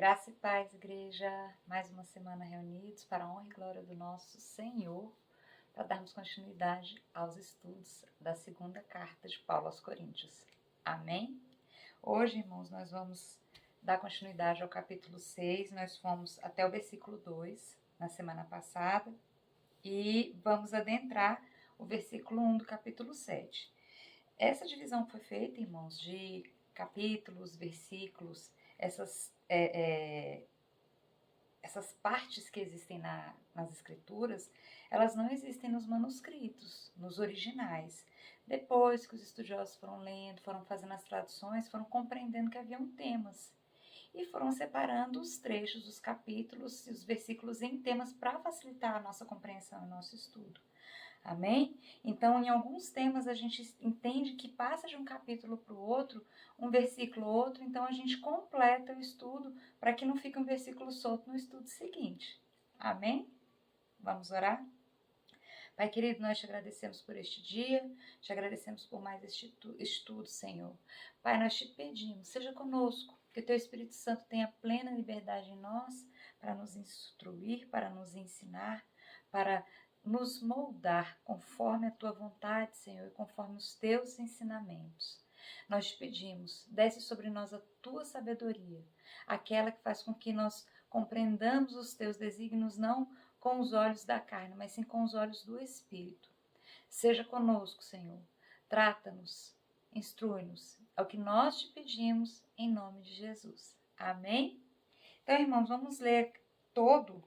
Graça e paz, igreja. Mais uma semana reunidos para a honra e glória do nosso Senhor, para darmos continuidade aos estudos da segunda carta de Paulo aos Coríntios. Amém? Hoje, irmãos, nós vamos dar continuidade ao capítulo 6. Nós fomos até o versículo 2 na semana passada e vamos adentrar o versículo 1 do capítulo 7. Essa divisão foi feita, irmãos, de capítulos, versículos, essas partes que existem nas escrituras, elas não existem nos manuscritos, nos originais. Depois que os estudiosos foram lendo, foram fazendo as traduções, foram compreendendo que haviam temas e foram separando os trechos, os capítulos e os versículos em temas para facilitar a nossa compreensão e nosso estudo. Amém? Então, em alguns temas a gente entende que passa de um capítulo para o outro, um versículo outro, então a gente completa o estudo para que não fique um versículo solto no estudo seguinte. Amém? Vamos orar? Pai querido, nós te agradecemos por este dia, te agradecemos por mais este estudo, Senhor. Pai, nós te pedimos, seja conosco, que o teu Espírito Santo tenha plena liberdade em nós para nos instruir, para nos ensinar, para nos moldar conforme a tua vontade, Senhor, e conforme os teus ensinamentos. Nós te pedimos, desce sobre nós a tua sabedoria, aquela que faz com que nós compreendamos os teus desígnios não com os olhos da carne, mas sim com os olhos do Espírito. Seja conosco, Senhor. Trata-nos, instrui-nos. É o que nós te pedimos em nome de Jesus. Amém? Então, irmãos, vamos ler todo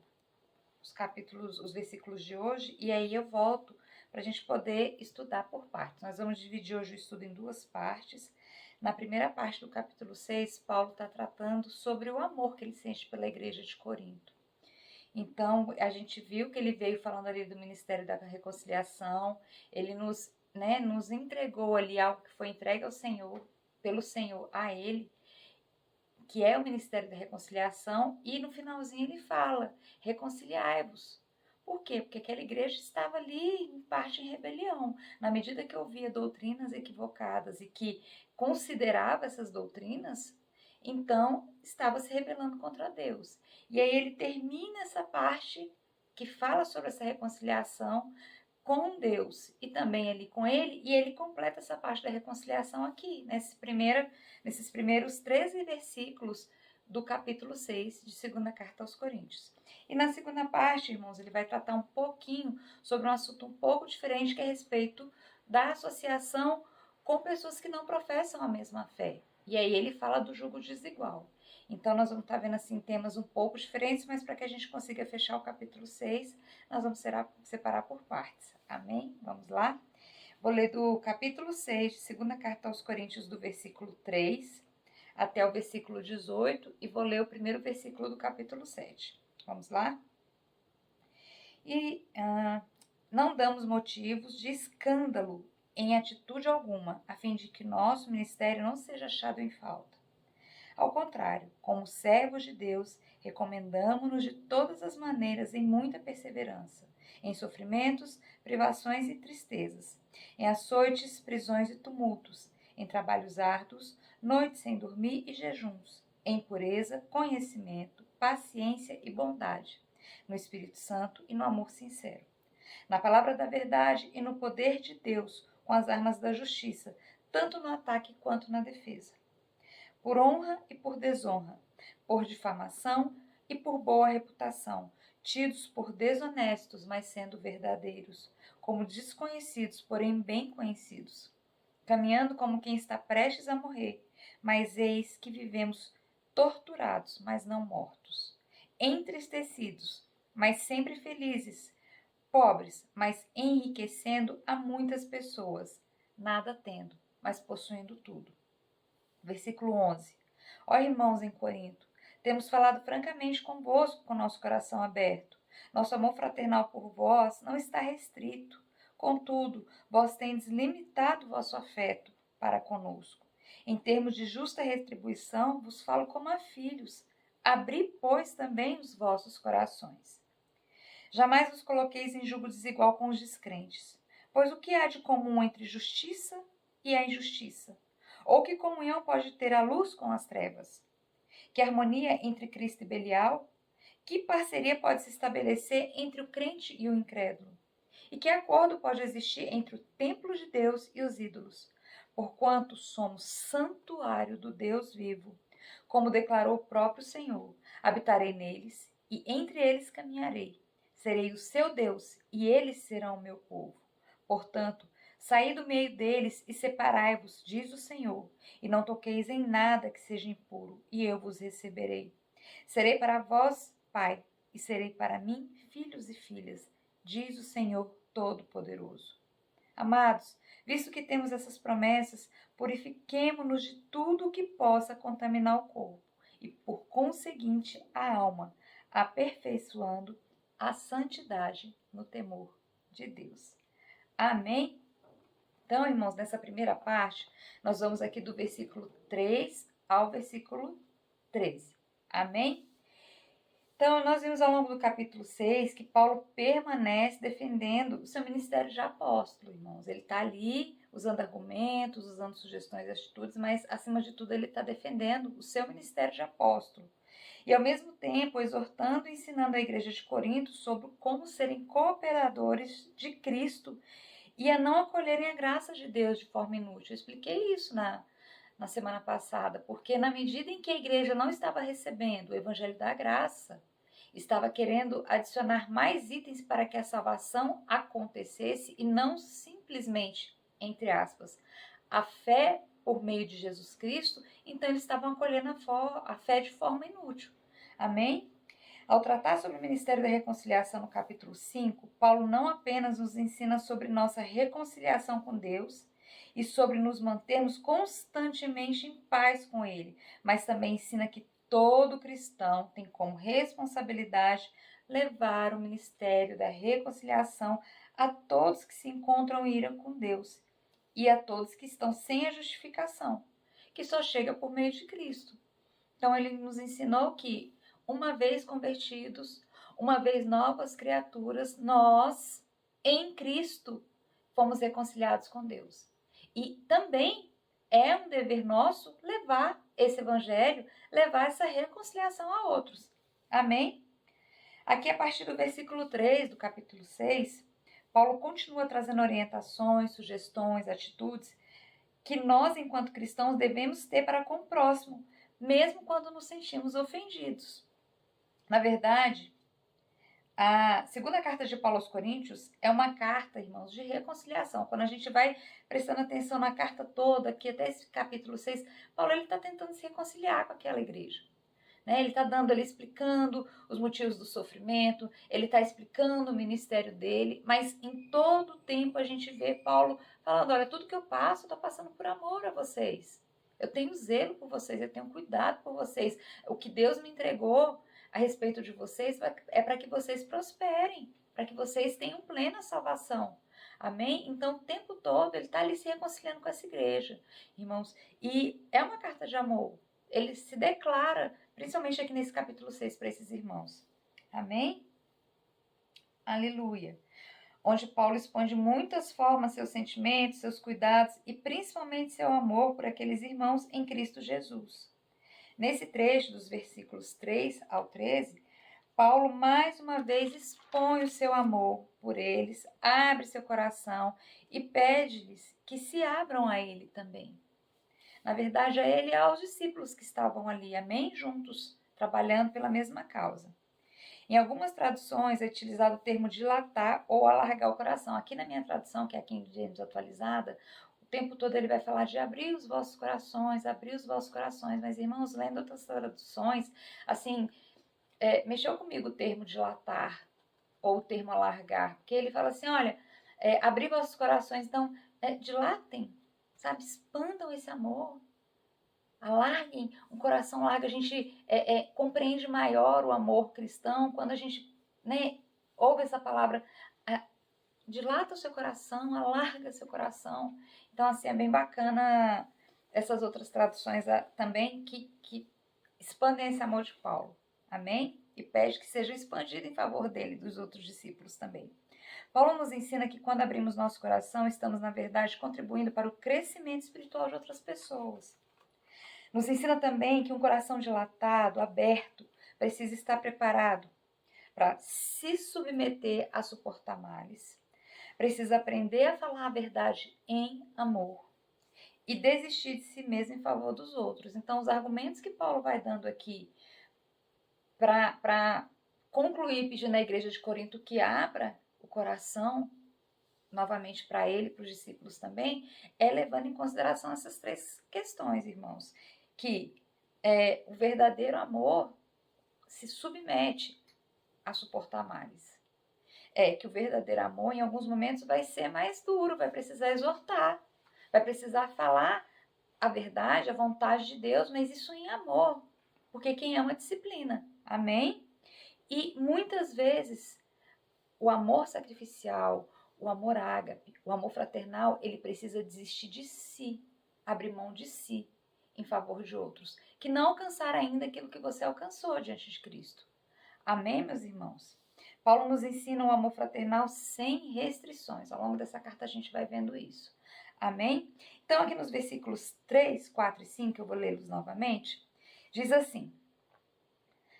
os capítulos, os versículos de hoje, e aí eu volto para a gente poder estudar por partes. Nós vamos dividir hoje o estudo em duas partes. Na primeira parte do capítulo 6, Paulo está tratando sobre o amor que ele sente pela igreja de Corinto. Então, a gente viu que ele veio falando ali do Ministério da Reconciliação, ele nos entregou ali algo que foi entregue ao Senhor, pelo Senhor a ele, que é o Ministério da Reconciliação, e no finalzinho ele fala, reconciliai-vos. Por quê? Porque aquela igreja estava ali, em parte, em rebelião. Na medida que ouvia doutrinas equivocadas e que considerava essas doutrinas, então estava se rebelando contra Deus. E aí ele termina essa parte que fala sobre essa reconciliação com Deus e também ali com ele, e ele completa essa parte da reconciliação aqui, nesses primeiros 13 versículos do capítulo 6 de segunda carta aos Coríntios. E na segunda parte, irmãos, ele vai tratar um pouquinho sobre um assunto um pouco diferente, que é a respeito da associação com pessoas que não professam a mesma fé. E aí ele fala do jugo desigual. Então, nós vamos estar vendo assim temas um pouco diferentes, mas para que a gente consiga fechar o capítulo 6, nós vamos separar por partes. Amém? Vamos lá? Vou ler do capítulo 6, de segunda carta aos Coríntios, do versículo 3 até o versículo 18, e vou ler o primeiro versículo do capítulo 7. Vamos lá? E não damos motivos de escândalo em atitude alguma, a fim de que nosso ministério não seja achado em falta. Ao contrário, como servos de Deus, recomendamo-nos de todas as maneiras em muita perseverança, em sofrimentos, privações e tristezas, em açoites, prisões e tumultos, em trabalhos árduos, noites sem dormir e jejuns, em pureza, conhecimento, paciência e bondade, no Espírito Santo e no amor sincero, na palavra da verdade e no poder de Deus, com as armas da justiça, tanto no ataque quanto na defesa. Por honra e por desonra, por difamação e por boa reputação, tidos por desonestos, mas sendo verdadeiros, como desconhecidos, porém bem conhecidos, caminhando como quem está prestes a morrer, mas eis que vivemos torturados, mas não mortos, entristecidos, mas sempre felizes, pobres, mas enriquecendo a muitas pessoas, nada tendo, mas possuindo tudo. Versículo 11. Ó irmãos em Corinto, temos falado francamente convosco com nosso coração aberto. Nosso amor fraternal por vós não está restrito. Contudo, vós tendes limitado vosso afeto para conosco. Em termos de justa retribuição, vos falo como a filhos. Abri, pois, também os vossos corações. Jamais os coloqueis em julgo desigual com os descrentes. Pois o que há de comum entre justiça e a injustiça? Ou que comunhão pode ter a luz com as trevas? Que harmonia entre Cristo e Belial? Que parceria pode se estabelecer entre o crente e o incrédulo? E que acordo pode existir entre o templo de Deus e os ídolos? Porquanto somos santuário do Deus vivo, como declarou o próprio Senhor, habitarei neles e entre eles caminharei. Serei o seu Deus e eles serão o meu povo. Portanto, saí do meio deles e separai-vos, diz o Senhor, e não toqueis em nada que seja impuro, e eu vos receberei. Serei para vós pai, e serei para mim filhos e filhas, diz o Senhor Todo-Poderoso. Amados, visto que temos essas promessas, purifiquemo-nos de tudo o que possa contaminar o corpo e, por conseguinte, a alma, aperfeiçoando a santidade no temor de Deus. Amém? Então, irmãos, nessa primeira parte, nós vamos aqui do versículo 3 ao versículo 13. Amém? Então, nós vimos ao longo do capítulo 6 que Paulo permanece defendendo o seu ministério de apóstolo, irmãos. Ele está ali usando argumentos, usando sugestões e atitudes, mas, acima de tudo, ele está defendendo o seu ministério de apóstolo. E, ao mesmo tempo, exortando e ensinando a igreja de Corinto sobre como serem cooperadores de Cristo e a não acolherem a graça de Deus de forma inútil. Eu expliquei isso na semana passada, porque na medida em que a igreja não estava recebendo o evangelho da graça, estava querendo adicionar mais itens para que a salvação acontecesse e não simplesmente, entre aspas, a fé por meio de Jesus Cristo, então eles estavam acolhendo a fé de forma inútil. Amém? Ao tratar sobre o ministério da reconciliação no capítulo 5, Paulo não apenas nos ensina sobre nossa reconciliação com Deus e sobre nos mantermos constantemente em paz com Ele, mas também ensina que todo cristão tem como responsabilidade levar o ministério da reconciliação a todos que se encontram em ira com Deus e a todos que estão sem a justificação, que só chega por meio de Cristo. Então ele nos ensinou que, uma vez convertidos, uma vez novas criaturas, nós, em Cristo, fomos reconciliados com Deus. E também é um dever nosso levar esse evangelho, levar essa reconciliação a outros. Amém? Aqui, a partir do versículo 3 do capítulo 6, Paulo continua trazendo orientações, sugestões, atitudes que nós, enquanto cristãos, devemos ter para com o próximo, mesmo quando nos sentimos ofendidos. Na verdade, a segunda carta de Paulo aos Coríntios é uma carta, irmãos, de reconciliação. Quando a gente vai prestando atenção na carta toda, aqui até esse capítulo 6, Paulo está tentando se reconciliar com aquela igreja. Ele está dando, ele explicando os motivos do sofrimento, ele está explicando o ministério dele, mas em todo o tempo a gente vê Paulo falando, olha, tudo que eu passo, eu estou passando por amor a vocês. Eu tenho zelo por vocês, eu tenho cuidado por vocês. O que Deus me entregou a respeito de vocês é para que vocês prosperem, para que vocês tenham plena salvação. Amém? Então, o tempo todo, ele está ali se reconciliando com essa igreja, irmãos. E é uma carta de amor. Ele se declara, principalmente aqui nesse capítulo 6, para esses irmãos. Amém? Aleluia. Onde Paulo expõe de muitas formas seus sentimentos, seus cuidados e principalmente seu amor por aqueles irmãos em Cristo Jesus. Nesse trecho, dos versículos 3 ao 13, Paulo mais uma vez expõe o seu amor por eles, abre seu coração e pede-lhes que se abram a ele também. Na verdade, a ele e aos discípulos que estavam ali, amém? Juntos, trabalhando pela mesma causa. Em algumas traduções é utilizado o termo dilatar ou alargar o coração. Aqui na minha tradução, que é a King James atualizada, o tempo todo ele vai falar de abrir os vossos corações, abrir os vossos corações. Mas, irmãos, lendo outras traduções, assim, mexeu comigo o termo dilatar ou o termo alargar. Porque ele fala assim, olha, abrir vossos corações, então, dilatem, sabe? Expandam esse amor. Alarguem um coração largo, a gente compreende maior o amor cristão quando a gente ouve essa palavra, dilata o seu coração, alarga seu coração. Então, assim, é bem bacana essas outras traduções também que expandem esse amor de Paulo. Amém? E pede que seja expandido em favor dele e dos outros discípulos também. Paulo nos ensina que quando abrimos nosso coração, estamos, na verdade, contribuindo para o crescimento espiritual de outras pessoas. Nos ensina também que um coração dilatado, aberto, precisa estar preparado para se submeter a suportar males. Precisa aprender a falar a verdade em amor e desistir de si mesmo em favor dos outros. Então, os argumentos que Paulo vai dando aqui para concluir pedindo à igreja de Corinto que abra o coração novamente para ele e para os discípulos também, é levando em consideração essas três questões, irmãos. Que o verdadeiro amor se submete a suportar males. Que o verdadeiro amor, em alguns momentos, vai ser mais duro, vai precisar exortar, vai precisar falar a verdade, a vontade de Deus, mas isso em amor, porque quem ama disciplina. Amém? E muitas vezes o amor sacrificial, o amor ágape, o amor fraternal, ele precisa desistir de si, abrir mão de si em favor de outros, que não alcançaram ainda aquilo que você alcançou diante de Cristo. Amém, meus irmãos? Paulo nos ensina o amor fraternal sem restrições. Ao longo dessa carta a gente vai vendo isso. Amém? Então, aqui nos versículos 3, 4 e 5, eu vou lê-los novamente, diz assim: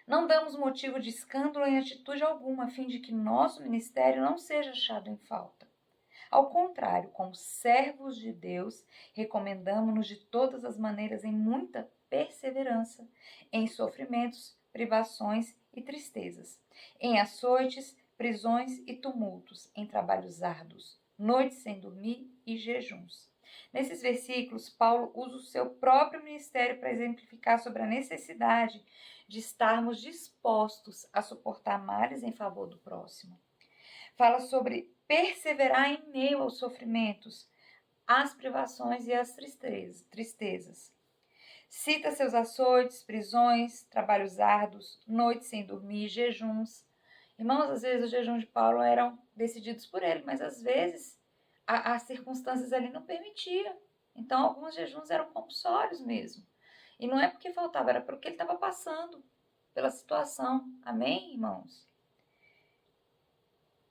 não damos motivo de escândalo em atitude alguma, a fim de que nosso ministério não seja achado em falta. Ao contrário, como servos de Deus, recomendamo-nos de todas as maneiras em muita perseverança, em sofrimentos, privações e tristezas, em açoites, prisões e tumultos, em trabalhos árduos, noites sem dormir e jejuns. Nesses versículos, Paulo usa o seu próprio ministério para exemplificar sobre a necessidade de estarmos dispostos a suportar males em favor do próximo. Fala sobre perseverar em meio aos sofrimentos, às privações e às tristezas. Cita seus açoites, prisões, trabalhos árduos, noites sem dormir, jejuns. Irmãos, às vezes os jejuns de Paulo eram decididos por ele, mas às vezes as circunstâncias ali não permitiam. Então, alguns jejuns eram compulsórios mesmo. E não é porque faltava, era porque ele estava passando pela situação. Amém, irmãos?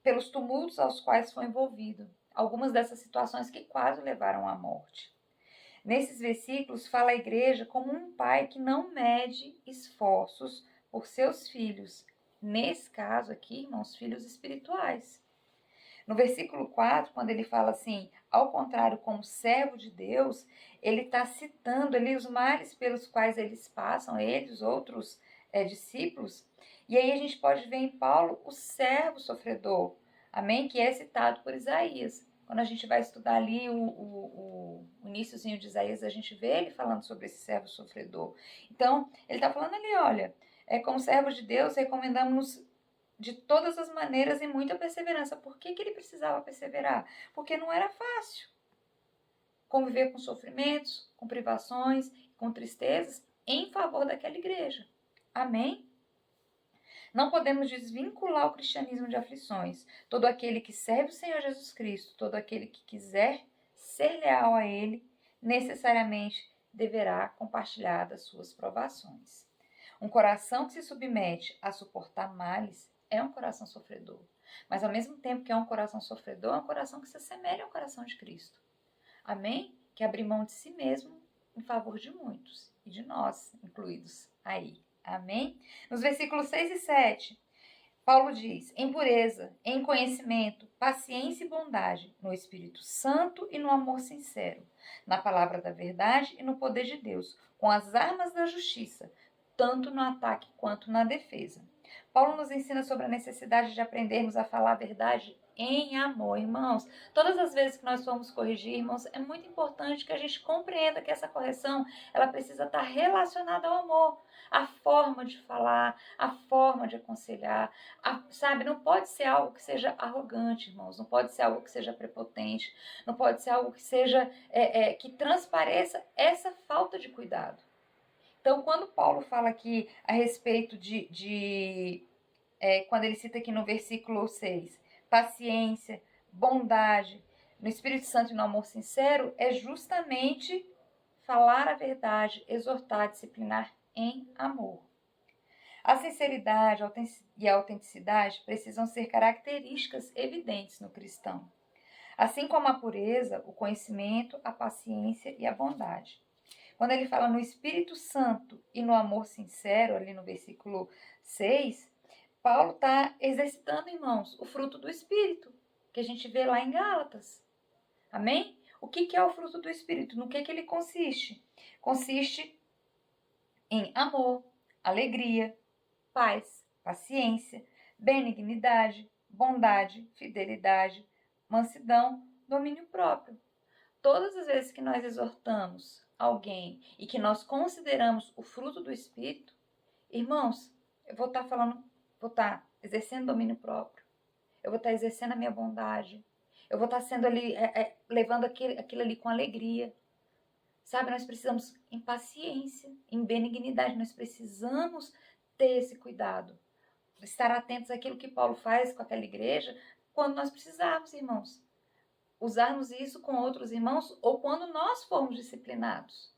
Pelos tumultos aos quais foi envolvido. Algumas dessas situações que quase levaram à morte. Nesses versículos, fala a igreja como um pai que não mede esforços por seus filhos. Nesse caso aqui, irmãos, filhos espirituais. No versículo 4, quando ele fala assim, ao contrário, como servo de Deus, ele está citando ali os males pelos quais eles passam, eles, outros discípulos. E aí a gente pode ver em Paulo o servo sofredor, amém? Que é citado por Isaías. Quando a gente vai estudar ali o iniciozinho de Isaías, a gente vê ele falando sobre esse servo sofredor. Então, ele está falando ali, olha, como servos de Deus, recomendamos de todas as maneiras e muita perseverança. Por que ele precisava perseverar? Porque não era fácil conviver com sofrimentos, com privações, com tristezas em favor daquela igreja. Amém? Não podemos desvincular o cristianismo de aflições. Todo aquele que serve o Senhor Jesus Cristo, todo aquele que quiser ser leal a Ele, necessariamente deverá compartilhar das suas provações. Um coração que se submete a suportar males é um coração sofredor. Mas ao mesmo tempo que é um coração sofredor, é um coração que se assemelha ao coração de Cristo. Amém? Que abre mão de si mesmo em favor de muitos. E de nós, incluídos aí. Amém? Nos versículos 6 e 7, Paulo diz: em pureza, em conhecimento, paciência e bondade, no Espírito Santo e no amor sincero, na palavra da verdade e no poder de Deus, com as armas da justiça, tanto no ataque quanto na defesa. Paulo nos ensina sobre a necessidade de aprendermos a falar a verdade em amor, irmãos. Todas as vezes que nós formos corrigir, irmãos, é muito importante que a gente compreenda que essa correção, ela precisa estar relacionada ao amor. A forma de falar, a forma de aconselhar, sabe? Não pode ser algo que seja arrogante, irmãos. Não pode ser algo que seja prepotente. Não pode ser algo que seja, que transpareça essa falta de cuidado. Então, quando Paulo fala aqui a respeito quando ele cita aqui no versículo 6, paciência, bondade, no Espírito Santo e no amor sincero, é justamente falar a verdade, exortar, disciplinar em amor. A sinceridade e a autenticidade precisam ser características evidentes no cristão, assim como a pureza, o conhecimento, a paciência e a bondade. Quando ele fala no Espírito Santo e no amor sincero, ali no versículo 6, Paulo está exercitando, irmãos, o fruto do Espírito, que a gente vê lá em Gálatas. Amém? O que é o fruto do Espírito? No que ele consiste? Consiste em amor, alegria, paz, paciência, benignidade, bondade, fidelidade, mansidão, domínio próprio. Todas as vezes que nós exortamos alguém e que nós consideramos o fruto do Espírito, irmãos, eu vou estar exercendo domínio próprio, eu vou estar exercendo a minha bondade, eu vou estar sendo ali, levando aquilo ali com alegria. Sabe, nós precisamos em paciência, em benignidade, nós precisamos ter esse cuidado, estar atentos àquilo que Paulo faz com aquela igreja, quando nós precisarmos, irmãos. Usarmos isso com outros irmãos ou quando nós formos disciplinados.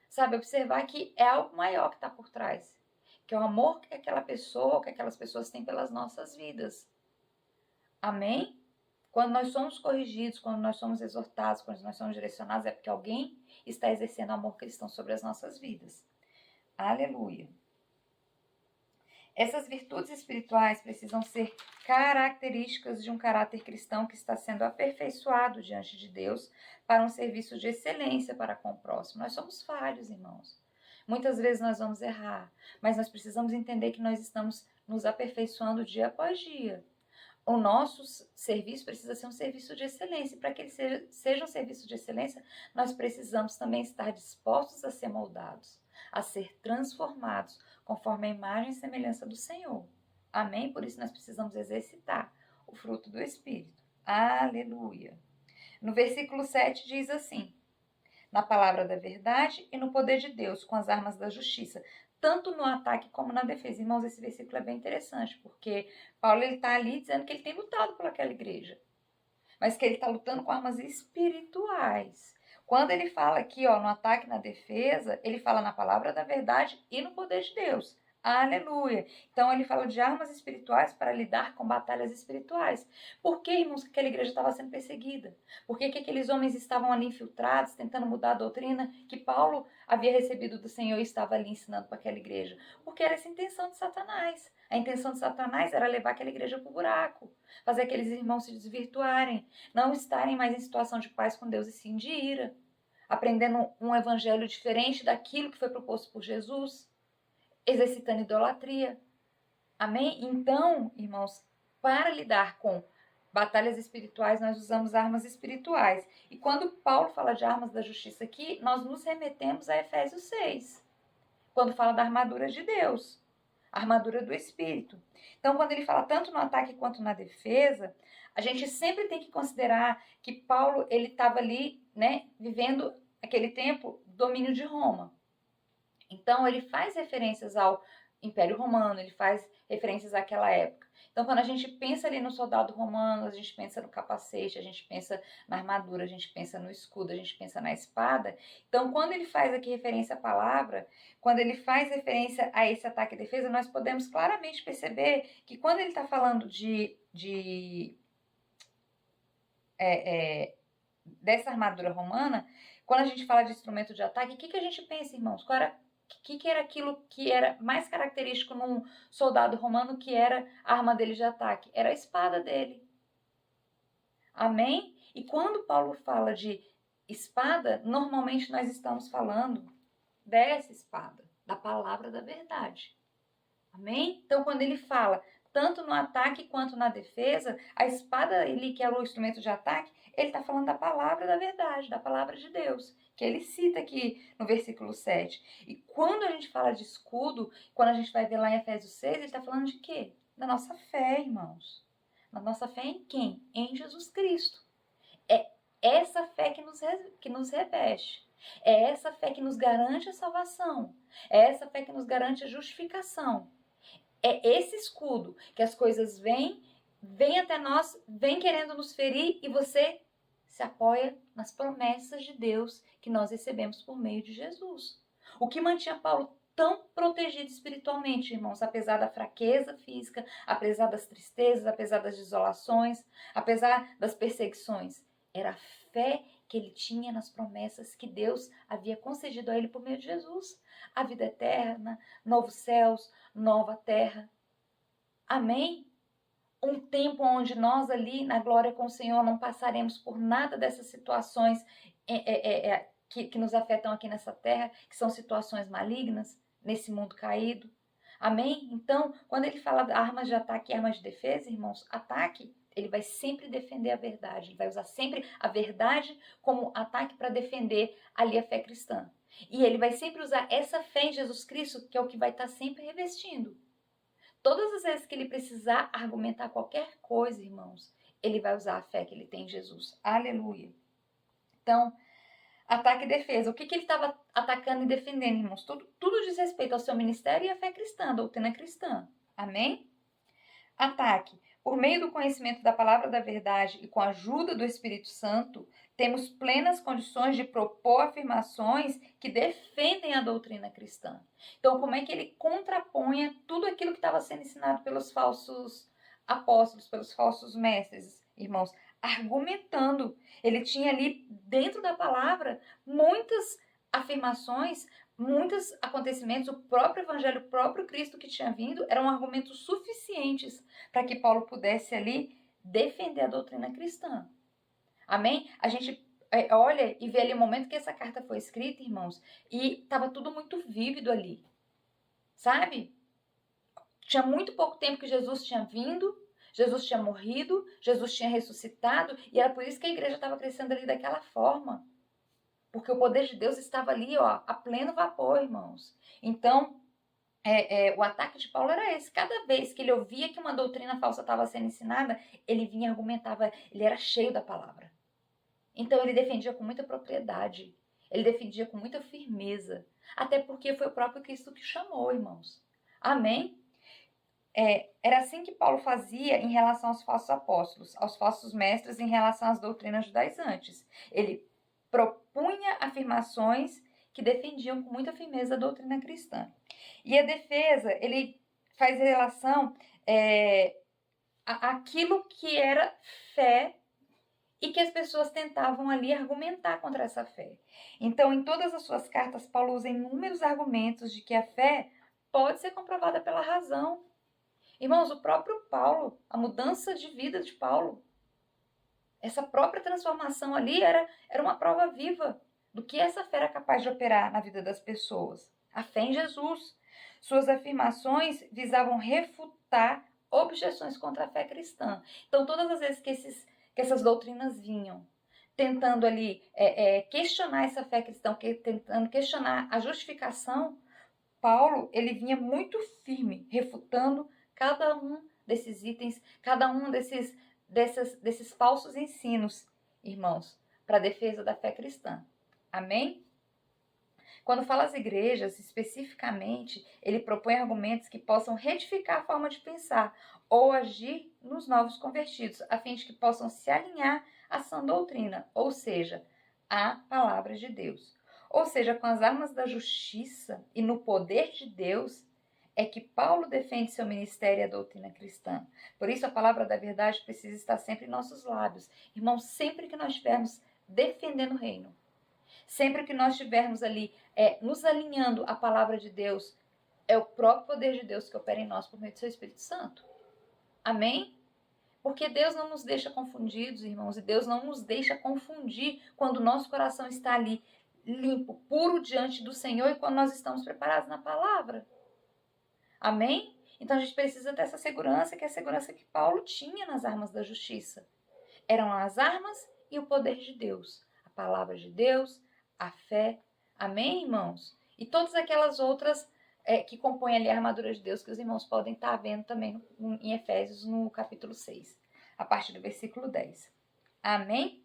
Sabe, observar que é algo maior que está por trás, que é o amor que aquela pessoa, que aquelas pessoas têm pelas nossas vidas. Amém? Quando nós somos corrigidos, quando nós somos exortados, quando nós somos direcionados, é porque alguém está exercendo o amor cristão sobre as nossas vidas. Aleluia! Essas virtudes espirituais precisam ser características de um caráter cristão que está sendo aperfeiçoado diante de Deus para um serviço de excelência para com o próximo. Nós somos falhos, irmãos. Muitas vezes nós vamos errar, mas nós precisamos entender que nós estamos nos aperfeiçoando dia após dia. O nosso serviço precisa ser um serviço de excelência. E para que ele seja um serviço de excelência, nós precisamos também estar dispostos a ser moldados, a ser transformados conforme a imagem e semelhança do Senhor. Amém? Por isso nós precisamos exercitar o fruto do Espírito. Aleluia! No versículo 7 diz assim: na palavra da verdade e no poder de Deus, com as armas da justiça, tanto no ataque como na defesa. Irmãos, esse versículo é bem interessante, porque Paulo está ali dizendo que ele tem lutado por aquela igreja, mas que ele está lutando com armas espirituais. Quando ele fala aqui, no ataque e na defesa, ele fala na palavra da verdade e no poder de Deus. Aleluia! Então ele fala de armas espirituais para lidar com batalhas espirituais. Por que, irmãos, que aquela igreja estava sendo perseguida? Por que aqueles homens estavam ali infiltrados, tentando mudar a doutrina que Paulo havia recebido do Senhor e estava ali ensinando para aquela igreja? Porque era essa a intenção de Satanás. A intenção de Satanás era levar aquela igreja para o buraco, fazer aqueles irmãos se desvirtuarem, não estarem mais em situação de paz com Deus e sim de ira, aprendendo um evangelho diferente daquilo que foi proposto por Jesus, exercitando idolatria. Amém? Então, irmãos, para lidar com batalhas espirituais, nós usamos armas espirituais. E quando Paulo fala de armas da justiça aqui, nós nos remetemos a Efésios 6, quando fala da armadura de Deus, a armadura do Espírito. Então, quando ele fala tanto no ataque quanto na defesa, a gente sempre tem que considerar que Paulo, ele estava ali, vivendo aquele tempo, domínio de Roma. Então, ele faz referências ao Império Romano, ele faz referências àquela época. Então, quando a gente pensa ali no soldado romano, a gente pensa no capacete, a gente pensa na armadura, a gente pensa no escudo, a gente pensa na espada. Então, quando ele faz aqui referência à palavra, quando ele faz referência a esse ataque e defesa, nós podemos claramente perceber que quando ele está falando dessa armadura romana, quando a gente fala de instrumento de ataque, o que a gente pensa, irmãos? O que era aquilo que era mais característico num soldado romano, que era a arma dele de ataque? Era a espada dele. Amém? E quando Paulo fala de espada, normalmente nós estamos falando dessa espada, da palavra da verdade. Amém? Então, quando ele fala tanto no ataque quanto na defesa, a espada ali, que era o instrumento de ataque, ele está falando da palavra da verdade, da palavra de Deus, que ele cita aqui no versículo 7. E quando a gente fala de escudo, quando a gente vai ver lá em Efésios 6, ele está falando de quê? Da nossa fé, irmãos. Da nossa fé em quem? Em Jesus Cristo. É essa fé que nos reveste. É essa fé que nos garante a salvação. É essa fé que nos garante a justificação. É esse escudo que as coisas vêm até nós, vêm querendo nos ferir e você se apoia nas promessas de Deus que nós recebemos por meio de Jesus. O que mantinha Paulo tão protegido espiritualmente, irmãos, apesar da fraqueza física, apesar das tristezas, apesar das desolações, apesar das perseguições, era a fé que ele tinha nas promessas que Deus havia concedido a ele por meio de Jesus. A vida eterna, novos céus, nova terra. Amém? Um tempo onde nós ali na glória com o Senhor não passaremos por nada dessas situações que nos afetam aqui nessa terra, que são situações malignas, nesse mundo caído. Amém? Então, quando ele fala de armas de ataque e armas de defesa, irmãos, ataque, ele vai sempre defender a verdade, ele vai usar sempre a verdade como ataque para defender ali a fé cristã. E ele vai sempre usar essa fé em Jesus Cristo, que é o que vai estar sempre revestindo. Todas as vezes que ele precisar argumentar qualquer coisa, irmãos, ele vai usar a fé que ele tem em Jesus. Aleluia. Então, ataque e defesa. O que ele estava atacando e defendendo, irmãos? Tudo diz respeito ao seu ministério e à fé cristã, à doutrina cristã. Amém? Ataque. Por meio do conhecimento da palavra da verdade e com a ajuda do Espírito Santo, temos plenas condições de propor afirmações que defendem a doutrina cristã. Então, como é que ele contrapunha tudo aquilo que estava sendo ensinado pelos falsos apóstolos, pelos falsos mestres, irmãos? Argumentando. Ele tinha ali, dentro da palavra, muitas afirmações, muitos acontecimentos, o próprio evangelho, o próprio Cristo que tinha vindo, eram argumentos suficientes para que Paulo pudesse ali defender a doutrina cristã. Amém? A gente olha e vê ali o momento que essa carta foi escrita, irmãos, e estava tudo muito vívido ali. Sabe? Tinha muito pouco tempo que Jesus tinha vindo, Jesus tinha morrido, Jesus tinha ressuscitado, e era por isso que a igreja estava crescendo ali daquela forma. Porque o poder de Deus estava ali, ó, a pleno vapor, irmãos. Então, o ataque de Paulo era esse. Cada vez que ele ouvia que uma doutrina falsa estava sendo ensinada, ele vinha e argumentava, ele era cheio da palavra. Então ele defendia com muita propriedade, ele defendia com muita firmeza, até porque foi o próprio Cristo que chamou, irmãos. Amém? Era assim que Paulo fazia em relação aos falsos apóstolos, aos falsos mestres, em relação às doutrinas judaizantes. Ele propunha afirmações que defendiam com muita firmeza a doutrina cristã. E a defesa, ele faz relação àquilo que era fé e que as pessoas tentavam ali argumentar contra essa fé. Então, em todas as suas cartas, Paulo usa inúmeros argumentos de que a fé pode ser comprovada pela razão. Irmãos, o próprio Paulo, a mudança de vida de Paulo, essa própria transformação ali era uma prova viva do que essa fé era capaz de operar na vida das pessoas. A fé em Jesus. Suas afirmações visavam refutar objeções contra a fé cristã. Então, todas as vezes que essas doutrinas vinham, tentando ali questionar essa fé cristã, tentando questionar a justificação, Paulo, ele vinha muito firme, refutando cada um desses itens, cada um desses falsos ensinos, irmãos, para a defesa da fé cristã. Amém? Quando fala às igrejas, especificamente, ele propõe argumentos que possam retificar a forma de pensar ou agir nos novos convertidos, a fim de que possam se alinhar à sã doutrina, ou seja, à palavra de Deus. Ou seja, com as armas da justiça e no poder de Deus, é que Paulo defende seu ministério e a doutrina cristã. Por isso, a palavra da verdade precisa estar sempre em nossos lábios. Irmãos, sempre que nós estivermos defendendo o reino, sempre que nós estivermos ali nos alinhando à palavra de Deus, é o próprio poder de Deus que opera em nós por meio do seu Espírito Santo. Amém? Porque Deus não nos deixa confundidos, irmãos, e Deus não nos deixa confundir quando o nosso coração está ali limpo, puro diante do Senhor e quando nós estamos preparados na palavra. Amém? Então a gente precisa ter essa segurança, que é a segurança que Paulo tinha nas armas da justiça. Eram as armas e o poder de Deus. A palavra de Deus, a fé. Amém, irmãos? E todas aquelas outras que compõem ali a armadura de Deus, que os irmãos podem estar vendo também em Efésios, no capítulo 6, a partir do versículo 10. Amém?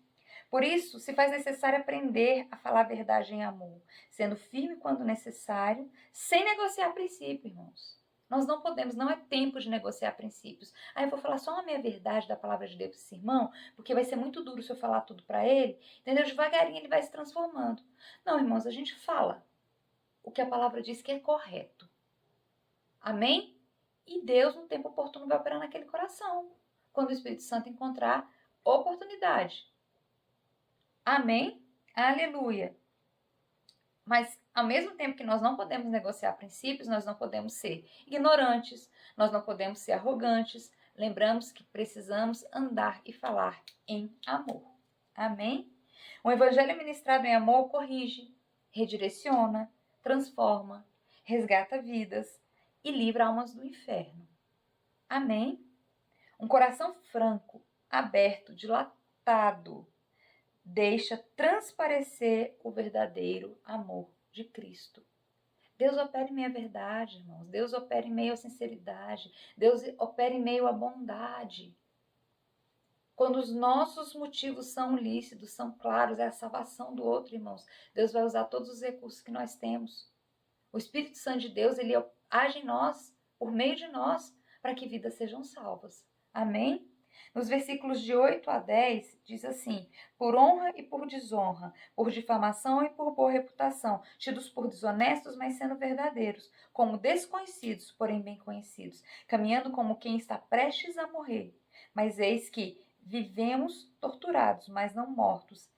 Por isso, se faz necessário aprender a falar a verdade em amor, sendo firme quando necessário, sem negociar princípio, irmãos. Nós não podemos, não é tempo de negociar princípios. Eu vou falar só uma meia verdade da palavra de Deus para esse irmão, porque vai ser muito duro se eu falar tudo para ele. Entendeu? Devagarinho ele vai se transformando. Não, irmãos, a gente fala o que a palavra diz que é correto. Amém? E Deus, no tempo oportuno, vai operar naquele coração. Quando o Espírito Santo encontrar oportunidade. Amém? Aleluia. Mas, ao mesmo tempo que nós não podemos negociar princípios, nós não podemos ser ignorantes, nós não podemos ser arrogantes. Lembramos que precisamos andar e falar em amor. Amém? O evangelho ministrado em amor corrige, redireciona, transforma, resgata vidas e livra almas do inferno. Amém? Um coração franco, aberto, dilatado, deixa transparecer o verdadeiro amor de Cristo. Deus opera em meio à verdade, irmãos. Deus opera em meio à sinceridade. Deus opera em meio à bondade. Quando os nossos motivos são lícitos, são claros, é a salvação do outro, irmãos. Deus vai usar todos os recursos que nós temos. O Espírito Santo de Deus, ele age em nós, por meio de nós, para que vidas sejam salvas. Amém? Nos versículos de 8 a 10, diz assim: por honra e por desonra, por difamação e por boa reputação, tidos por desonestos, mas sendo verdadeiros, como desconhecidos, porém bem conhecidos, caminhando como quem está prestes a morrer. Mas eis que vivemos torturados, mas não mortos,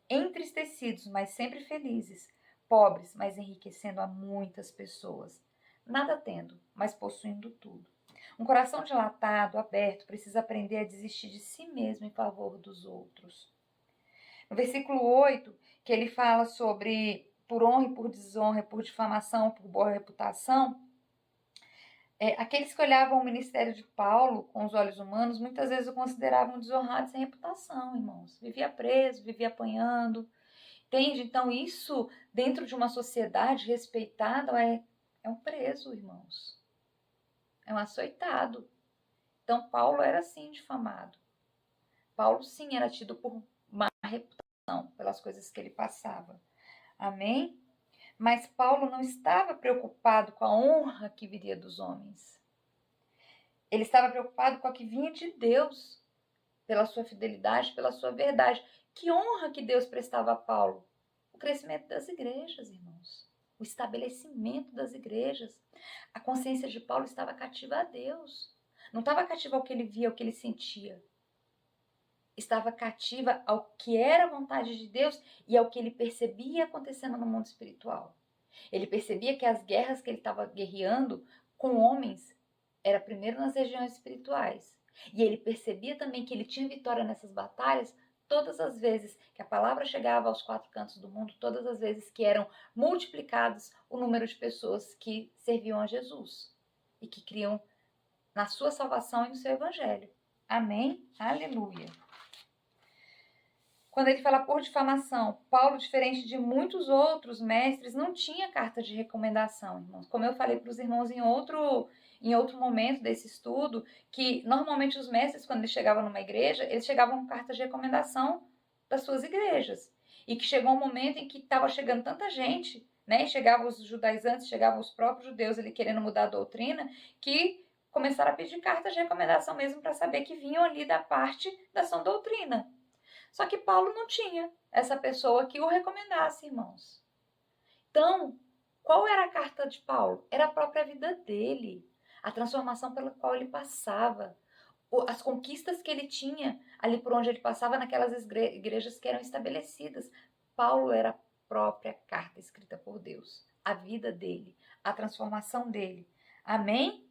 entristecidos, mas sempre felizes, pobres, mas enriquecendo a muitas pessoas, nada tendo, mas possuindo tudo. Um coração dilatado, aberto, precisa aprender a desistir de si mesmo em favor dos outros. No versículo 8, que ele fala sobre por honra e por desonra, por difamação, por boa reputação, aqueles que olhavam o ministério de Paulo com os olhos humanos, muitas vezes o consideravam desonrado sem reputação, irmãos. Vivia preso, vivia apanhando. Entende? Então, isso, dentro de uma sociedade respeitada, é um preso, irmãos. É um açoitado. Então, Paulo era, sim, difamado. Paulo, sim, era tido por má reputação, pelas coisas que ele passava. Amém? Mas Paulo não estava preocupado com a honra que viria dos homens. Ele estava preocupado com a que vinha de Deus, pela sua fidelidade, pela sua verdade. Que honra que Deus prestava a Paulo? O crescimento das igrejas, irmãos. O estabelecimento das igrejas. A consciência de Paulo estava cativa a Deus. Não estava cativa ao que ele via, ao que ele sentia. Estava cativa ao que era a vontade de Deus e ao que ele percebia acontecendo no mundo espiritual. Ele percebia que as guerras que ele estava guerreando com homens era primeiro nas regiões espirituais. E ele percebia também que ele tinha vitória nessas batalhas todas as vezes que a palavra chegava aos quatro cantos do mundo, todas as vezes que eram multiplicados o número de pessoas que serviam a Jesus e que criam na sua salvação e no seu evangelho. Amém? Aleluia. Quando ele fala por difamação, Paulo, diferente de muitos outros mestres, não tinha carta de recomendação, irmãos. Como eu falei para os irmãos em outro momento desse estudo, que normalmente os mestres, quando eles chegavam numa igreja, eles chegavam com cartas de recomendação das suas igrejas. E que chegou um momento em que estava chegando tanta gente, né? E chegavam os judaizantes, chegavam os próprios judeus ali querendo mudar a doutrina, que começaram a pedir cartas de recomendação mesmo para saber que vinham ali da parte da sã doutrina. Só que Paulo não tinha essa pessoa que o recomendasse, irmãos. Então, qual era a carta de Paulo? Era a própria vida dele, a transformação pela qual ele passava, as conquistas que ele tinha ali por onde ele passava naquelas igrejas que eram estabelecidas. Paulo era a própria carta escrita por Deus, a vida dele, a transformação dele. Amém?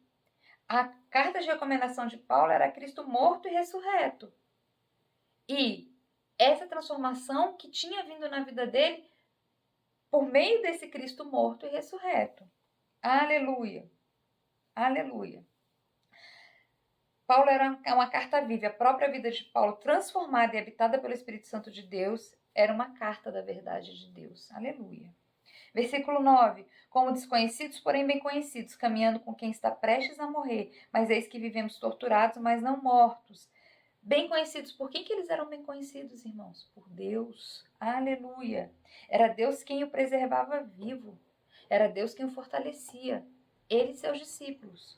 A carta de recomendação de Paulo era Cristo morto e ressurreto. E essa transformação que tinha vindo na vida dele por meio desse Cristo morto e ressurreto. Aleluia. Aleluia. Paulo era uma carta viva. A própria vida de Paulo, transformada e habitada pelo Espírito Santo de Deus, era uma carta da verdade de Deus. Aleluia. Versículo 9. Como desconhecidos, porém bem conhecidos, caminhando com quem está prestes a morrer, mas eis que vivemos torturados, mas não mortos. Bem conhecidos. Por que eles eram bem conhecidos, irmãos? Por Deus. Aleluia. Era Deus quem o preservava vivo. Era Deus quem o fortalecia. Ele e seus discípulos.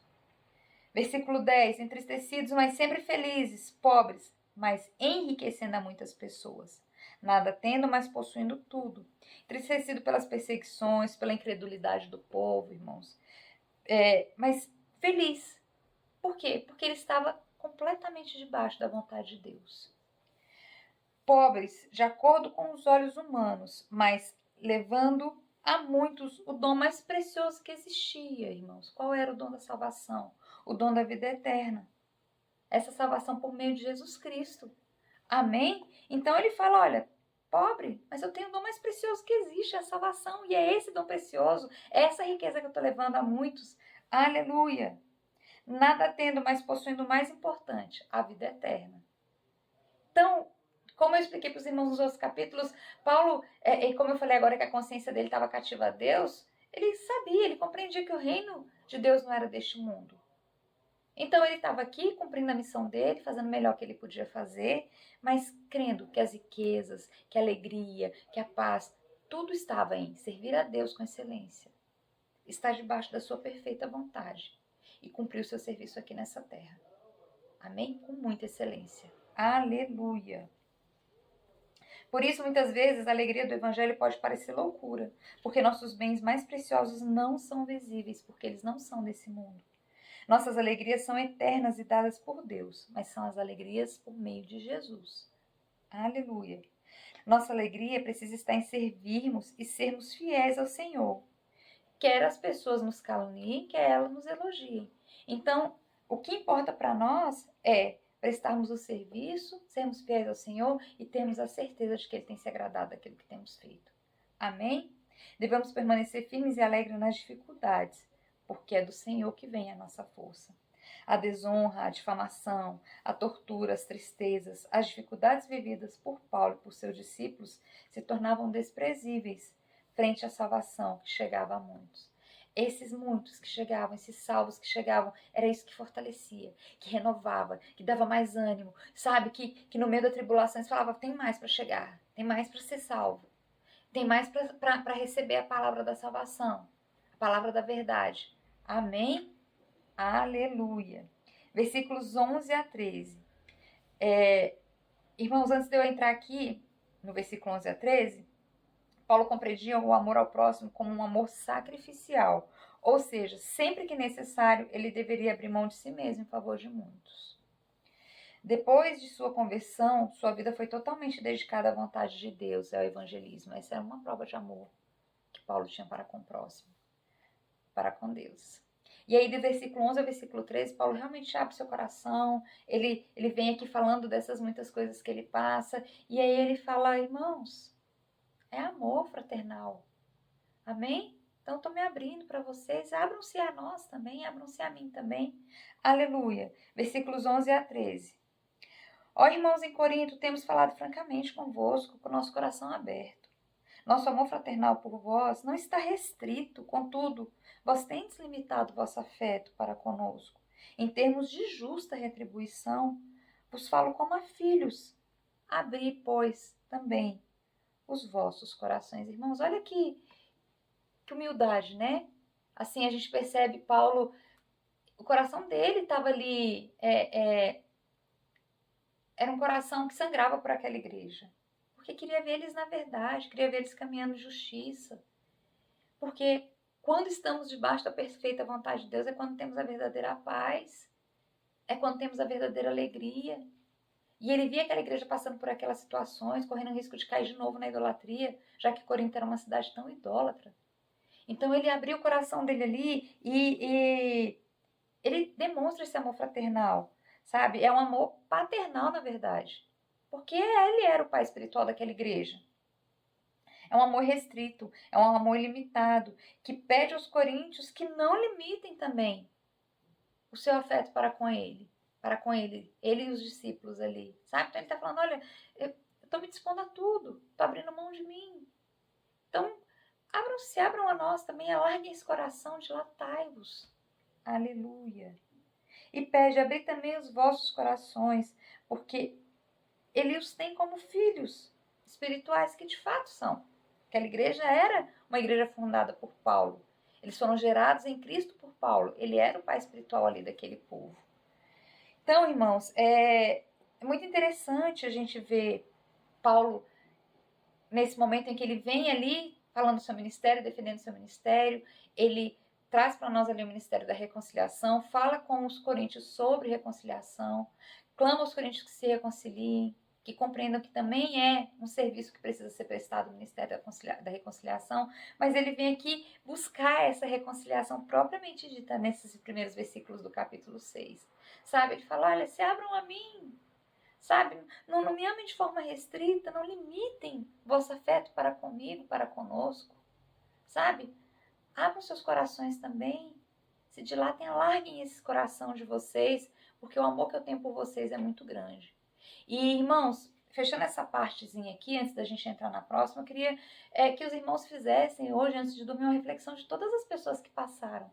Versículo 10. Entristecidos, mas sempre felizes. Pobres, mas enriquecendo a muitas pessoas. Nada tendo, mas possuindo tudo. Entristecido pelas perseguições, pela incredulidade do povo, irmãos. Mas feliz. Por quê? Porque ele estava completamente debaixo da vontade de Deus. pobres de acordo com os olhos humanos, mas levando a muitos o dom mais precioso que existia, irmãos. Qual era o dom da salvação? O dom da vida eterna. Essa salvação por meio de Jesus Cristo. Amém? Então ele fala, olha, pobre, mas eu tenho o dom mais precioso que existe, a salvação. E é esse dom precioso, é essa riqueza que eu estou levando a muitos. Aleluia! Nada tendo, mas possuindo o mais importante, a vida eterna. Então, como eu expliquei para os irmãos nos outros capítulos, Paulo, como eu falei agora que a consciência dele estava cativa a Deus, ele sabia, ele compreendia que o reino de Deus não era deste mundo. Então ele estava aqui cumprindo a missão dele, fazendo o melhor que ele podia fazer, mas crendo que as riquezas, que a alegria, que a paz, tudo estava em servir a Deus com excelência, estar debaixo da sua perfeita vontade e cumprir o seu serviço aqui nessa terra. Amém? Com muita excelência. Aleluia! Por isso, muitas vezes, a alegria do evangelho pode parecer loucura, porque nossos bens mais preciosos não são visíveis, porque eles não são desse mundo. Nossas alegrias são eternas e dadas por Deus, mas são as alegrias por meio de Jesus. Aleluia! Nossa alegria precisa estar em servirmos e sermos fiéis ao Senhor. Quer as pessoas nos caluniem, quer elas nos elogiem. Então, o que importa para nós é prestarmos o serviço, sermos fiéis ao Senhor e termos a certeza de que Ele tem se agradado daquilo que temos feito. Amém? Devemos permanecer firmes e alegres nas dificuldades, porque é do Senhor que vem a nossa força. A desonra, a difamação, a tortura, as tristezas, as dificuldades vividas por Paulo e por seus discípulos se tornavam desprezíveis frente à salvação que chegava a muitos. Esses muitos que chegavam, esses salvos que chegavam, era isso que fortalecia, que renovava, que dava mais ânimo, sabe? Que no meio da tribulação eles falavam, tem mais para chegar, tem mais para ser salvo, tem mais para receber a palavra da salvação, a palavra da verdade. Amém? Aleluia. Versículos 11 a 13. Irmãos, antes de eu entrar aqui, no versículo 11 a 13, Paulo compreendia o amor ao próximo como um amor sacrificial, ou seja, sempre que necessário, ele deveria abrir mão de si mesmo em favor de muitos. Depois de sua conversão, sua vida foi totalmente dedicada à vontade de Deus e ao evangelismo. Essa era uma prova de amor que Paulo tinha para com o próximo, para com Deus. E aí, do versículo 11 ao versículo 13, Paulo realmente abre seu coração, ele vem aqui falando dessas muitas coisas que ele passa, e aí ele fala, irmãos, é amor fraternal. Amém? Então, estou me abrindo para vocês. Abram-se a nós também, abram-se a mim também. Aleluia. Versículos 11 a 13. Ó irmãos em Corinto, temos falado francamente convosco, com nosso coração aberto. Nosso amor fraternal por vós não está restrito, contudo, vós tendes limitado vosso afeto para conosco. Em termos de justa retribuição, vos falo como a filhos. Abri, pois, também os vossos corações. Irmãos, olha que humildade, né? Assim a gente percebe Paulo, o coração dele estava ali, era um coração que sangrava por aquela igreja. Porque queria ver eles na verdade, queria ver eles caminhando em justiça. Porque quando estamos debaixo da perfeita vontade de Deus é quando temos a verdadeira paz, é quando temos a verdadeira alegria. E ele via aquela igreja passando por aquelas situações, correndo o risco de cair de novo na idolatria, já que Corinto era uma cidade tão idólatra. Então ele abriu o coração dele ali e ele demonstra esse amor fraternal, sabe? É um amor paternal, na verdade. Porque ele era o pai espiritual daquela igreja. É um amor restrito, é um amor ilimitado, que pede aos coríntios que não limitem também o seu afeto para com ele, ele e os discípulos ali, sabe? Então ele está falando, olha, eu estou me dispondo a tudo, estou abrindo mão de mim. Então, abram a nós também, alarguem esse coração, dilatai-vos. Aleluia. E pede, abri também os vossos corações, porque ele os tem como filhos espirituais, que de fato são. Aquela igreja era uma igreja fundada por Paulo. Eles foram gerados em Cristo por Paulo. Ele era o pai espiritual ali daquele povo. Então, irmãos, é muito interessante a gente ver Paulo nesse momento em que ele vem ali falando do seu ministério, defendendo seu ministério, ele traz para nós ali o ministério da reconciliação, fala com os coríntios sobre reconciliação, clama aos coríntios que se reconciliem, que compreendam que também é um serviço que precisa ser prestado no Ministério da Reconciliação, mas ele vem aqui buscar essa reconciliação propriamente dita nesses primeiros versículos do capítulo 6. Sabe, ele fala, olha, se abram a mim, sabe, não me amem de forma restrita, não limitem vosso afeto para comigo, para conosco, sabe, abram seus corações também, se dilatem, alarguem esse coração de vocês, porque o amor que eu tenho por vocês é muito grande. E, irmãos, fechando essa partezinha aqui, antes da gente entrar na próxima, eu queria que os irmãos fizessem hoje, antes de dormir, uma reflexão de todas as pessoas que passaram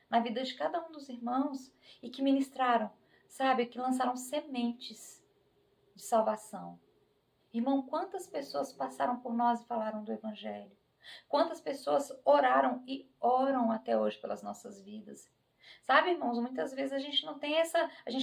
na vida de cada um dos irmãos e que ministraram, sabe, que lançaram sementes de salvação. Irmão, quantas pessoas passaram por nós e falaram do Evangelho? Quantas pessoas oraram e oram até hoje pelas nossas vidas? Sabe, irmãos, muitas vezes a gente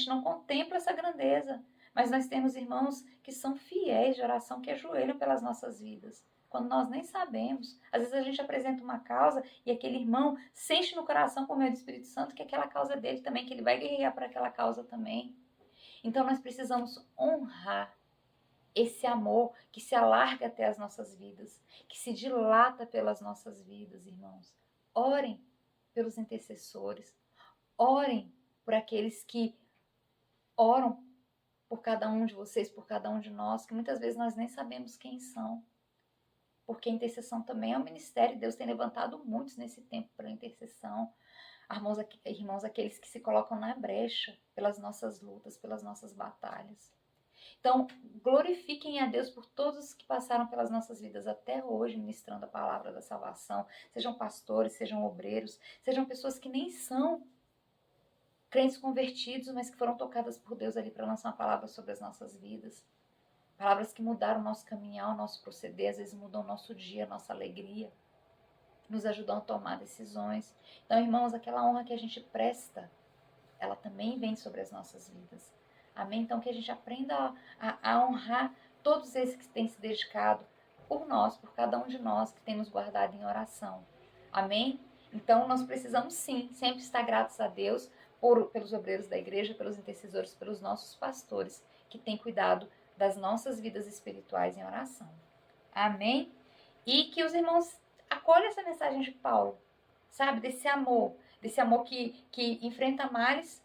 não contempla essa grandeza, mas nós temos irmãos que são fiéis de oração, que ajoelham pelas nossas vidas, quando nós nem sabemos. Às vezes a gente apresenta uma causa e aquele irmão sente no coração por meio do Espírito Santo que aquela causa é dele também, que ele vai guerrear por aquela causa também. Então nós precisamos honrar esse amor que se alarga até as nossas vidas, que se dilata pelas nossas vidas, irmãos. Orem pelos intercessores, orem por aqueles que oram por cada um de vocês, por cada um de nós, que muitas vezes nós nem sabemos quem são. Porque a intercessão também é um ministério, e Deus tem levantado muitos nesse tempo para a intercessão. Irmãos, aqueles que se colocam na brecha pelas nossas lutas, pelas nossas batalhas. Então, glorifiquem a Deus por todos os que passaram pelas nossas vidas até hoje, ministrando a palavra da salvação. Sejam pastores, sejam obreiros, sejam pessoas que nem são crentes convertidos, mas que foram tocadas por Deus ali para lançar uma palavra sobre as nossas vidas. Palavras que mudaram o nosso caminhar, o nosso proceder, às vezes mudam o nosso dia, a nossa alegria, nos ajudam a tomar decisões. Então, irmãos, aquela honra que a gente presta, ela também vem sobre as nossas vidas. Amém? Então, que a gente aprenda a honrar todos esses que têm se dedicado por nós, por cada um de nós que tem nos guardado em oração. Amém? Então, nós precisamos sim, sempre estar gratos a Deus pelos obreiros da igreja, pelos intercessores, pelos nossos pastores que têm cuidado das nossas vidas espirituais em oração. Amém? E que os irmãos acolham essa mensagem de Paulo, sabe? Desse amor que enfrenta males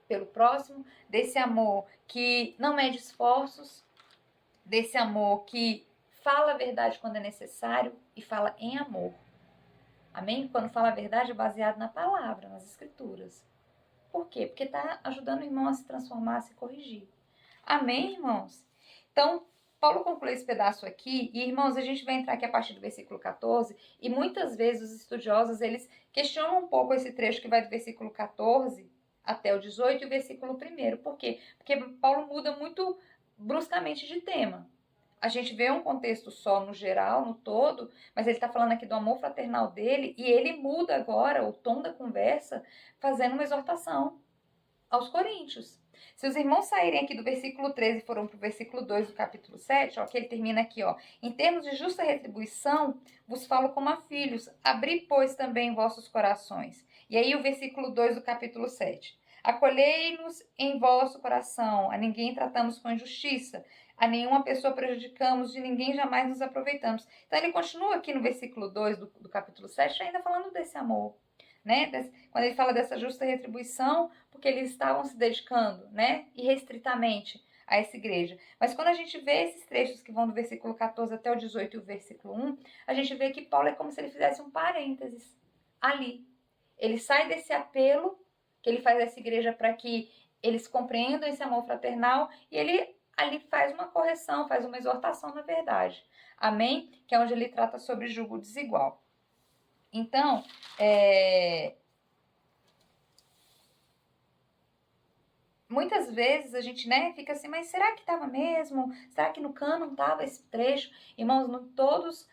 pelo próximo, desse amor que não mede esforços, desse amor que fala a verdade quando é necessário e fala em amor. Amém? Quando fala a verdade é baseado na palavra, nas escrituras. Por quê? Porque está ajudando o irmão a se transformar, a se corrigir. Amém, irmãos? Então, Paulo conclui esse pedaço aqui, e irmãos, a gente vai entrar aqui a partir do versículo 14, e muitas vezes os estudiosos, eles questionam um pouco esse trecho que vai do versículo 14 até o 18 e o versículo 1. Por quê? Porque Paulo muda muito bruscamente de tema. A gente vê um contexto só no geral, no todo, mas ele está falando aqui do amor fraternal dele, e ele muda agora o tom da conversa, fazendo uma exortação aos coríntios. Se os irmãos saírem aqui do versículo 13 e foram para o versículo 2 do capítulo 7, ó, que ele termina aqui, ó. Em termos de justa retribuição, vos falo como a filhos, abri, pois, também vossos corações. E aí o versículo 2 do capítulo 7. Acolhei-nos em vosso coração, a ninguém tratamos com injustiça, a nenhuma pessoa prejudicamos, de ninguém jamais nos aproveitamos. Então ele continua aqui no versículo 2 do capítulo 7, ainda falando desse amor. Né? Quando ele fala dessa justa retribuição, porque eles estavam se dedicando, né, irrestritamente a essa igreja. Mas quando a gente vê esses trechos que vão do versículo 14 até o 18 e o versículo 1, a gente vê que Paulo é como se ele fizesse um parênteses ali. Ele sai desse apelo que ele faz a essa igreja para que eles compreendam esse amor fraternal, e ele ali faz uma correção, faz uma exortação na verdade. Amém? Que é onde ele trata sobre julgo desigual. Então, muitas vezes a gente, né, fica assim, mas será que estava mesmo? Será que no cânon estava esse trecho? Irmãos, todos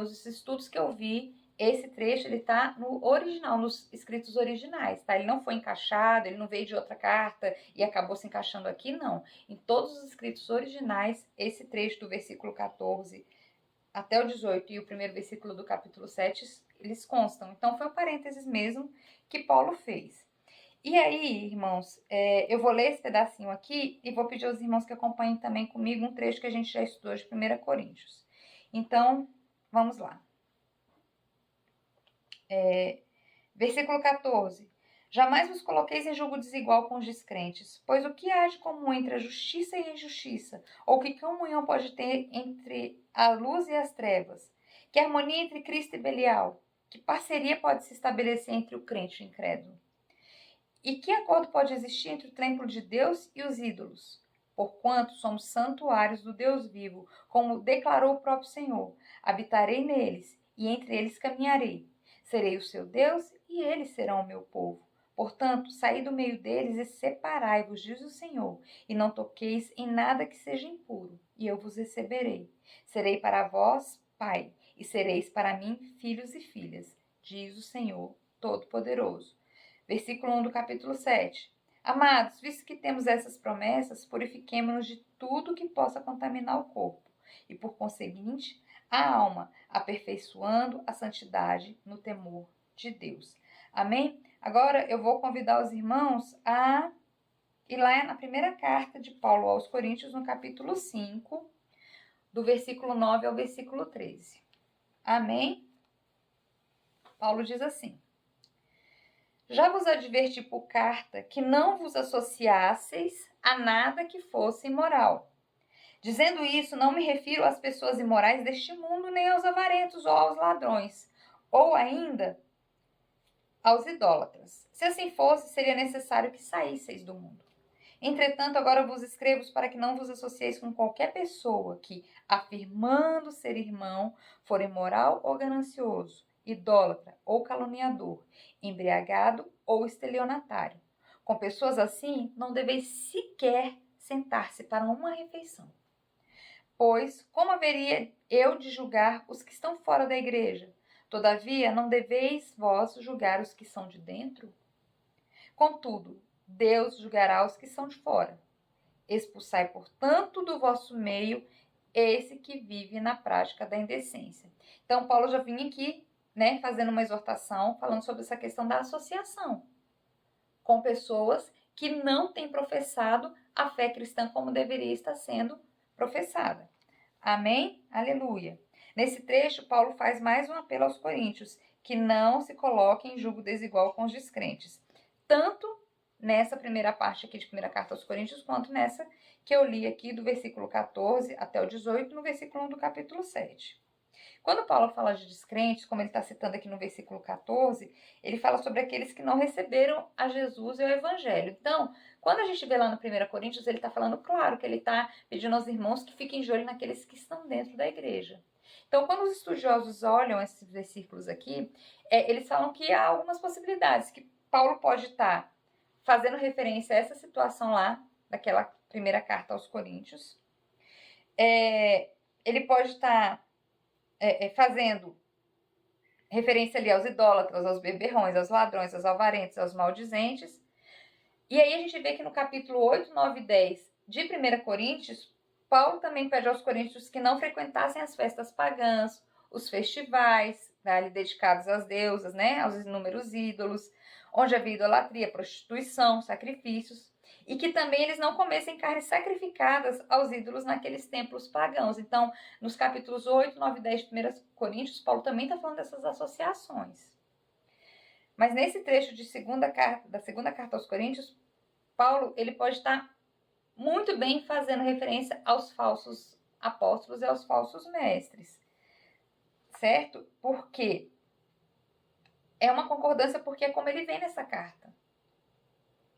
os estudos que eu vi, esse trecho ele está no original, nos escritos originais, tá? Ele não foi encaixado, ele não veio de outra carta e acabou se encaixando aqui, não. Em todos os escritos originais, esse trecho do versículo 14 até o 18 e o primeiro versículo do capítulo 7, eles constam. Então, foi um parênteses mesmo que Paulo fez. E aí, irmãos, eu vou ler esse pedacinho aqui e vou pedir aos irmãos que acompanhem também comigo um trecho que a gente já estudou de 1 Coríntios. Então, vamos lá. Versículo 14. Jamais vos coloqueis em julgo desigual com os descrentes, pois o que há de comum entre a justiça e a injustiça? Ou que comunhão pode ter entre a luz e as trevas? Que harmonia entre Cristo e Belial? Que parceria pode se estabelecer entre o crente e o incrédulo? E que acordo pode existir entre o templo de Deus e os ídolos? Porquanto somos santuários do Deus vivo, como declarou o próprio Senhor: habitarei neles, e entre eles caminharei. Serei o seu Deus, e eles serão o meu povo. Portanto, saí do meio deles e separai-vos, diz o Senhor, e não toqueis em nada que seja impuro, e eu vos receberei. Serei para vós pai, e sereis para mim filhos e filhas, diz o Senhor Todo-Poderoso. Versículo 1 do capítulo 7. Amados, visto que temos essas promessas, purifiquemo-nos de tudo que possa contaminar o corpo, e por conseguinte, a alma, aperfeiçoando a santidade no temor de Deus. Amém? Agora eu vou convidar os irmãos a ir lá na primeira carta de Paulo aos Coríntios, no capítulo 5, do versículo 9 ao versículo 13. Amém? Paulo diz assim: já vos adverti por carta que não vos associasseis a nada que fosse imoral. Dizendo isso, não me refiro às pessoas imorais deste mundo, nem aos avarentos ou aos ladrões, ou ainda aos idólatras. Se assim fosse, seria necessário que saísseis do mundo. Entretanto, agora vos escrevo para que não vos associeis com qualquer pessoa que, afirmando ser irmão, for imoral ou ganancioso, idólatra ou caluniador, embriagado ou estelionatário. Com pessoas assim, não deveis sequer sentar-se para uma refeição. Pois, como haveria eu de julgar os que estão fora da igreja? Todavia, não deveis vós julgar os que são de dentro? Contudo, Deus julgará os que são de fora. Expulsai, portanto, do vosso meio esse que vive na prática da indecência. Então, Paulo já vinha aqui, fazendo uma exortação, falando sobre essa questão da associação com pessoas que não têm professado a fé cristã como deveria estar sendo professada. Amém? Aleluia. Nesse trecho, Paulo faz mais um apelo aos coríntios, que não se coloquem em julgo desigual com os descrentes. Tanto nessa primeira parte aqui de primeira carta aos Coríntios, quanto nessa que eu li aqui do versículo 14 até o 18, no versículo 1 do capítulo 7. Quando Paulo fala de descrentes, como ele está citando aqui no versículo 14, ele fala sobre aqueles que não receberam a Jesus e o Evangelho. Então, quando a gente vê lá no 1 Coríntios, ele está falando, claro, que ele está pedindo aos irmãos que fiquem de olho naqueles que estão dentro da igreja. Então, quando os estudiosos olham esses versículos aqui, eles falam que há algumas possibilidades, que Paulo pode estar fazendo referência a essa situação lá, daquela primeira carta aos Coríntios. Ele pode estar fazendo referência ali aos idólatras, aos beberrões, aos ladrões, aos avarentos, aos maldizentes. E aí a gente vê que no capítulo 8, 9 e 10 de 1 Coríntios, Paulo também pede aos coríntios que não frequentassem as festas pagãs, os festivais, ali dedicados às deusas, aos inúmeros ídolos, onde havia idolatria, prostituição, sacrifícios, e que também eles não comessem carnes sacrificadas aos ídolos naqueles templos pagãos. Então, nos capítulos 8, 9 e 10 de 1 Coríntios, Paulo também está falando dessas associações. Mas nesse trecho da segunda carta aos Coríntios, Paulo ele pode estar muito bem fazendo referência aos falsos apóstolos e aos falsos mestres. Certo? Porque é uma concordância, porque é como ele vem nessa carta.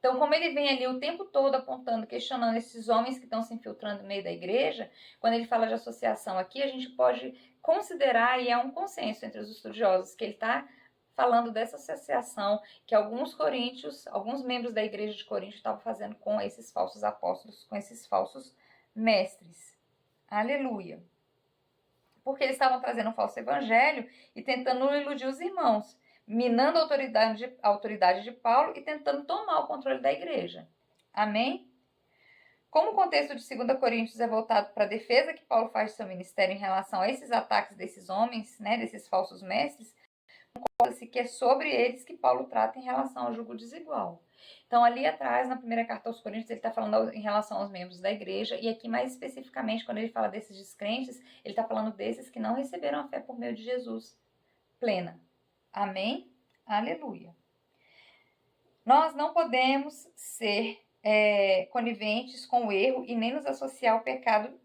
Então, como ele vem ali o tempo todo apontando, questionando esses homens que estão se infiltrando no meio da igreja, quando ele fala de associação aqui, a gente pode considerar, e há um consenso entre os estudiosos, que ele está falando dessa associação que alguns coríntios, alguns membros da igreja de Corinto estavam fazendo com esses falsos apóstolos, com esses falsos mestres. Aleluia. Porque eles estavam trazendo um falso evangelho e tentando iludir os irmãos, minando a autoridade de Paulo e tentando tomar o controle da igreja. Amém? Como o contexto de 2 Coríntios é voltado para a defesa que Paulo faz de seu ministério em relação a esses ataques desses homens, desses falsos mestres, concorda-se que é sobre eles que Paulo trata em relação ao jugo desigual. Então, ali atrás, na primeira carta aos Coríntios, ele está falando em relação aos membros da igreja, e aqui mais especificamente, quando ele fala desses descrentes, ele está falando desses que não receberam a fé por meio de Jesus plena. Amém? Aleluia. Nós não podemos ser coniventes com o erro e nem nos associar ao pecado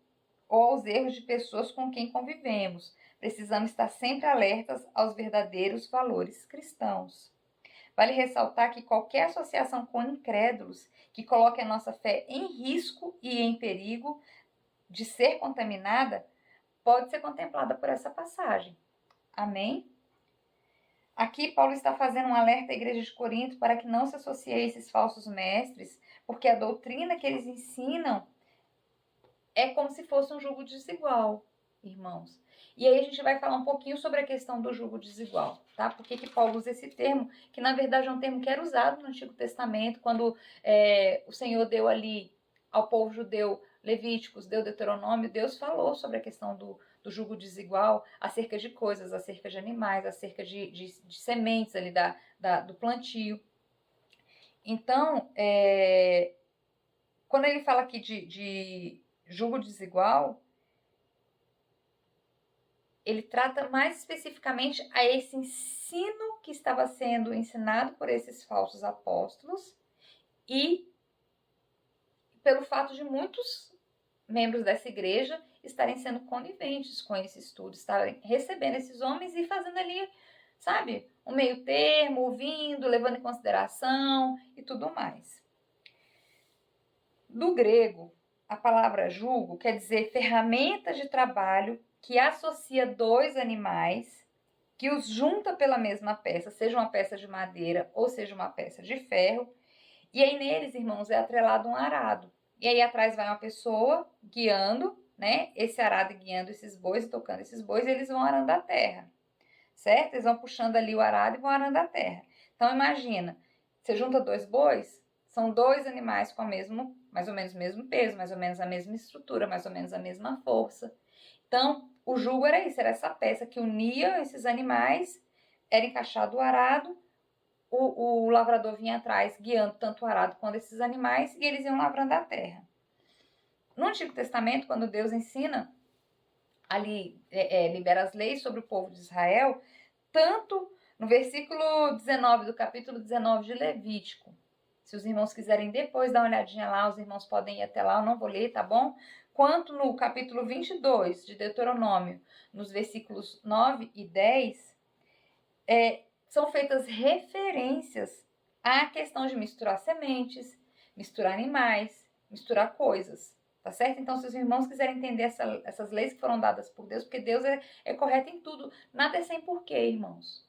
ou aos erros de pessoas com quem convivemos. Precisamos estar sempre alertas aos verdadeiros valores cristãos. Vale ressaltar que qualquer associação com incrédulos que coloque a nossa fé em risco e em perigo de ser contaminada pode ser contemplada por essa passagem. Amém? Aqui Paulo está fazendo um alerta à igreja de Corinto para que não se associe a esses falsos mestres, porque a doutrina que eles ensinam é como se fosse um jugo desigual, irmãos. E aí a gente vai falar um pouquinho sobre a questão do jugo desigual, tá? Por que Paulo usa esse termo, que na verdade é um termo que era usado no Antigo Testamento, quando o Senhor deu ali ao povo judeu Levíticos, deu Deuteronômio, Deus falou sobre a questão do jugo desigual, acerca de coisas, acerca de animais, acerca de sementes ali do plantio. Então, quando ele fala aqui de jugo desigual, ele trata mais especificamente a esse ensino que estava sendo ensinado por esses falsos apóstolos e pelo fato de muitos membros dessa igreja estarem sendo coniventes com esse estudo, estarem recebendo esses homens e fazendo ali, sabe, um meio termo, ouvindo, levando em consideração e tudo mais. Do grego, a palavra jugo quer dizer ferramenta de trabalho que associa dois animais, que os junta pela mesma peça, seja uma peça de madeira ou seja uma peça de ferro, e aí neles, irmãos, é atrelado um arado. E aí atrás vai uma pessoa guiando, né, esse arado guiando esses bois e tocando esses bois, e eles vão arando a terra, certo? Eles vão puxando ali o arado e vão arando a terra. Então imagina, você junta dois bois, são dois animais com mais ou menos o mesmo peso, mais ou menos a mesma estrutura, mais ou menos a mesma força. Então, o jugo era isso, era essa peça que unia esses animais, era encaixado o arado, o lavrador vinha atrás guiando tanto o arado quanto esses animais e eles iam lavrando a terra. No Antigo Testamento, quando Deus ensina ali, libera as leis sobre o povo de Israel, tanto no versículo 19 do capítulo 19 de Levítico, se os irmãos quiserem depois dar uma olhadinha lá, os irmãos podem ir até lá, eu não vou ler, tá bom? Quanto no capítulo 22 de Deuteronômio, nos versículos 9 e 10, são feitas referências à questão de misturar sementes, misturar animais, misturar coisas, tá certo? Então, se os irmãos quiserem entender essas leis que foram dadas por Deus, porque Deus é correto em tudo, nada é sem porquê, irmãos.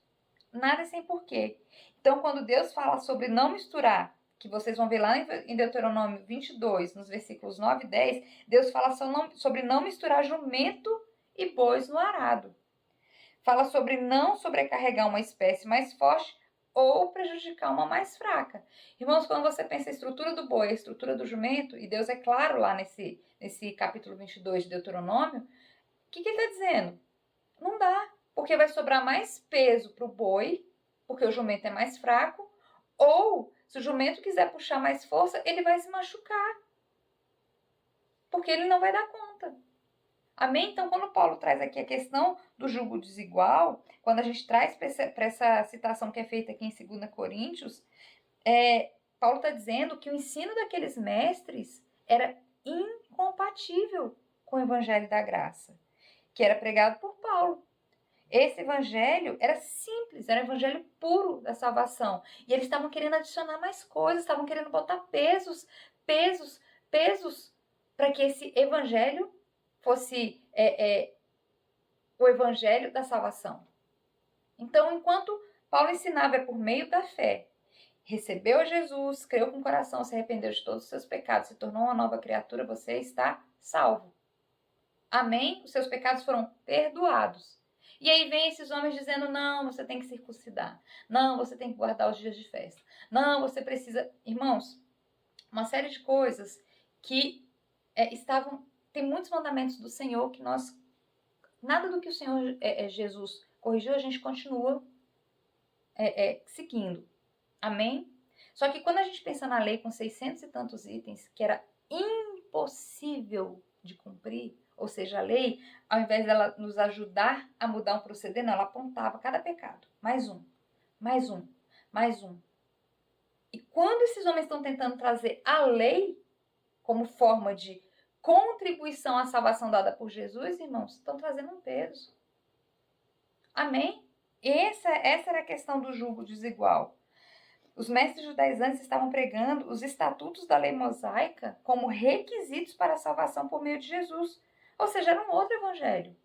Nada é sem porquê. Então, quando Deus fala sobre não misturar, que vocês vão ver lá em Deuteronômio 22, nos versículos 9 e 10, Deus fala sobre não misturar jumento e bois no arado. Fala sobre não sobrecarregar uma espécie mais forte ou prejudicar uma mais fraca. Irmãos, quando você pensa a estrutura do boi, a estrutura do jumento, e Deus é claro lá nesse capítulo 22 de Deuteronômio, o que ele está dizendo? Não dá, porque vai sobrar mais peso para o boi, porque o jumento é mais fraco, ou se o jumento quiser puxar mais força, ele vai se machucar, porque ele não vai dar conta. Amém? Então, quando Paulo traz aqui a questão do jugo desigual, quando a gente traz para essa citação que é feita aqui em 2 Coríntios, Paulo está dizendo que o ensino daqueles mestres era incompatível com o evangelho da graça, que era pregado por Paulo. Esse evangelho era simples, era o evangelho puro da salvação. E eles estavam querendo adicionar mais coisas, estavam querendo botar pesos para que esse evangelho fosse o evangelho da salvação. Então, enquanto Paulo ensinava por meio da fé, recebeu Jesus, creu com o coração, se arrependeu de todos os seus pecados, se tornou uma nova criatura, você está salvo. Amém? Os seus pecados foram perdoados. E aí vem esses homens dizendo, não, você tem que circuncidar. Não, você tem que guardar os dias de festa. Não, você precisa... Irmãos, uma série de coisas que tem muitos mandamentos do Senhor que nada do que o Senhor Jesus corrigiu, a gente continua seguindo. Amém? Só que quando a gente pensa na lei com 600 e tantos itens, que era impossível de cumprir, ou seja, a lei, ao invés dela nos ajudar a mudar um proceder, não, ela apontava cada pecado. Mais um, mais um, mais um. E quando esses homens estão tentando trazer a lei como forma de contribuição à salvação dada por Jesus, irmãos, estão trazendo um peso. Amém? Essa era a questão do jugo desigual. Os mestres judaizantes estavam pregando os estatutos da lei mosaica como requisitos para a salvação por meio de Jesus. Ou seja, era um outro evangelho.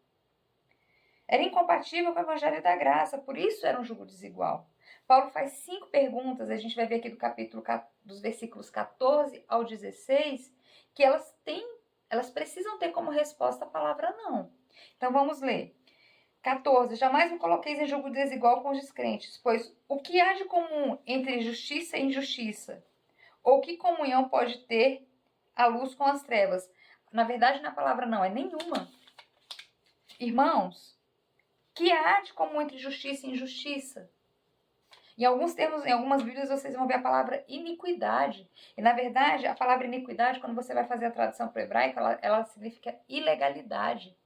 Era incompatível com o evangelho da graça, por isso era um jugo desigual. Paulo faz 5 perguntas, a gente vai ver aqui do capítulo, dos versículos 14 ao 16, que elas precisam ter como resposta a palavra não. Então vamos ler. 14. Jamais me coloqueis em julgo desigual com os descrentes, pois o que há de comum entre justiça e injustiça? Ou que comunhão pode ter a luz com as trevas? Na verdade, na palavra não, é nenhuma. Irmãos, que há de comum entre justiça e injustiça? Em alguns termos, em algumas Bíblias, vocês vão ver a palavra iniquidade. E, na verdade, a palavra iniquidade, quando você vai fazer a tradução para o hebraico, ela significa ilegalidade.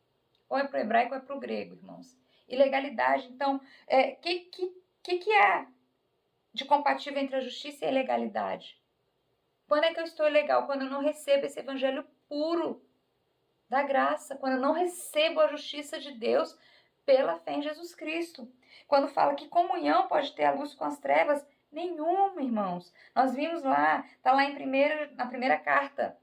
Ou é para o hebraico ou é para o grego, irmãos. Ilegalidade. Então, que há de compatível entre a justiça e a ilegalidade? Quando é que eu estou ilegal? Quando eu não recebo esse evangelho puro da graça. Quando eu não recebo a justiça de Deus pela fé em Jesus Cristo. Quando fala que comunhão pode ter a luz com as trevas, nenhuma, irmãos. Nós vimos lá, está lá na primeira carta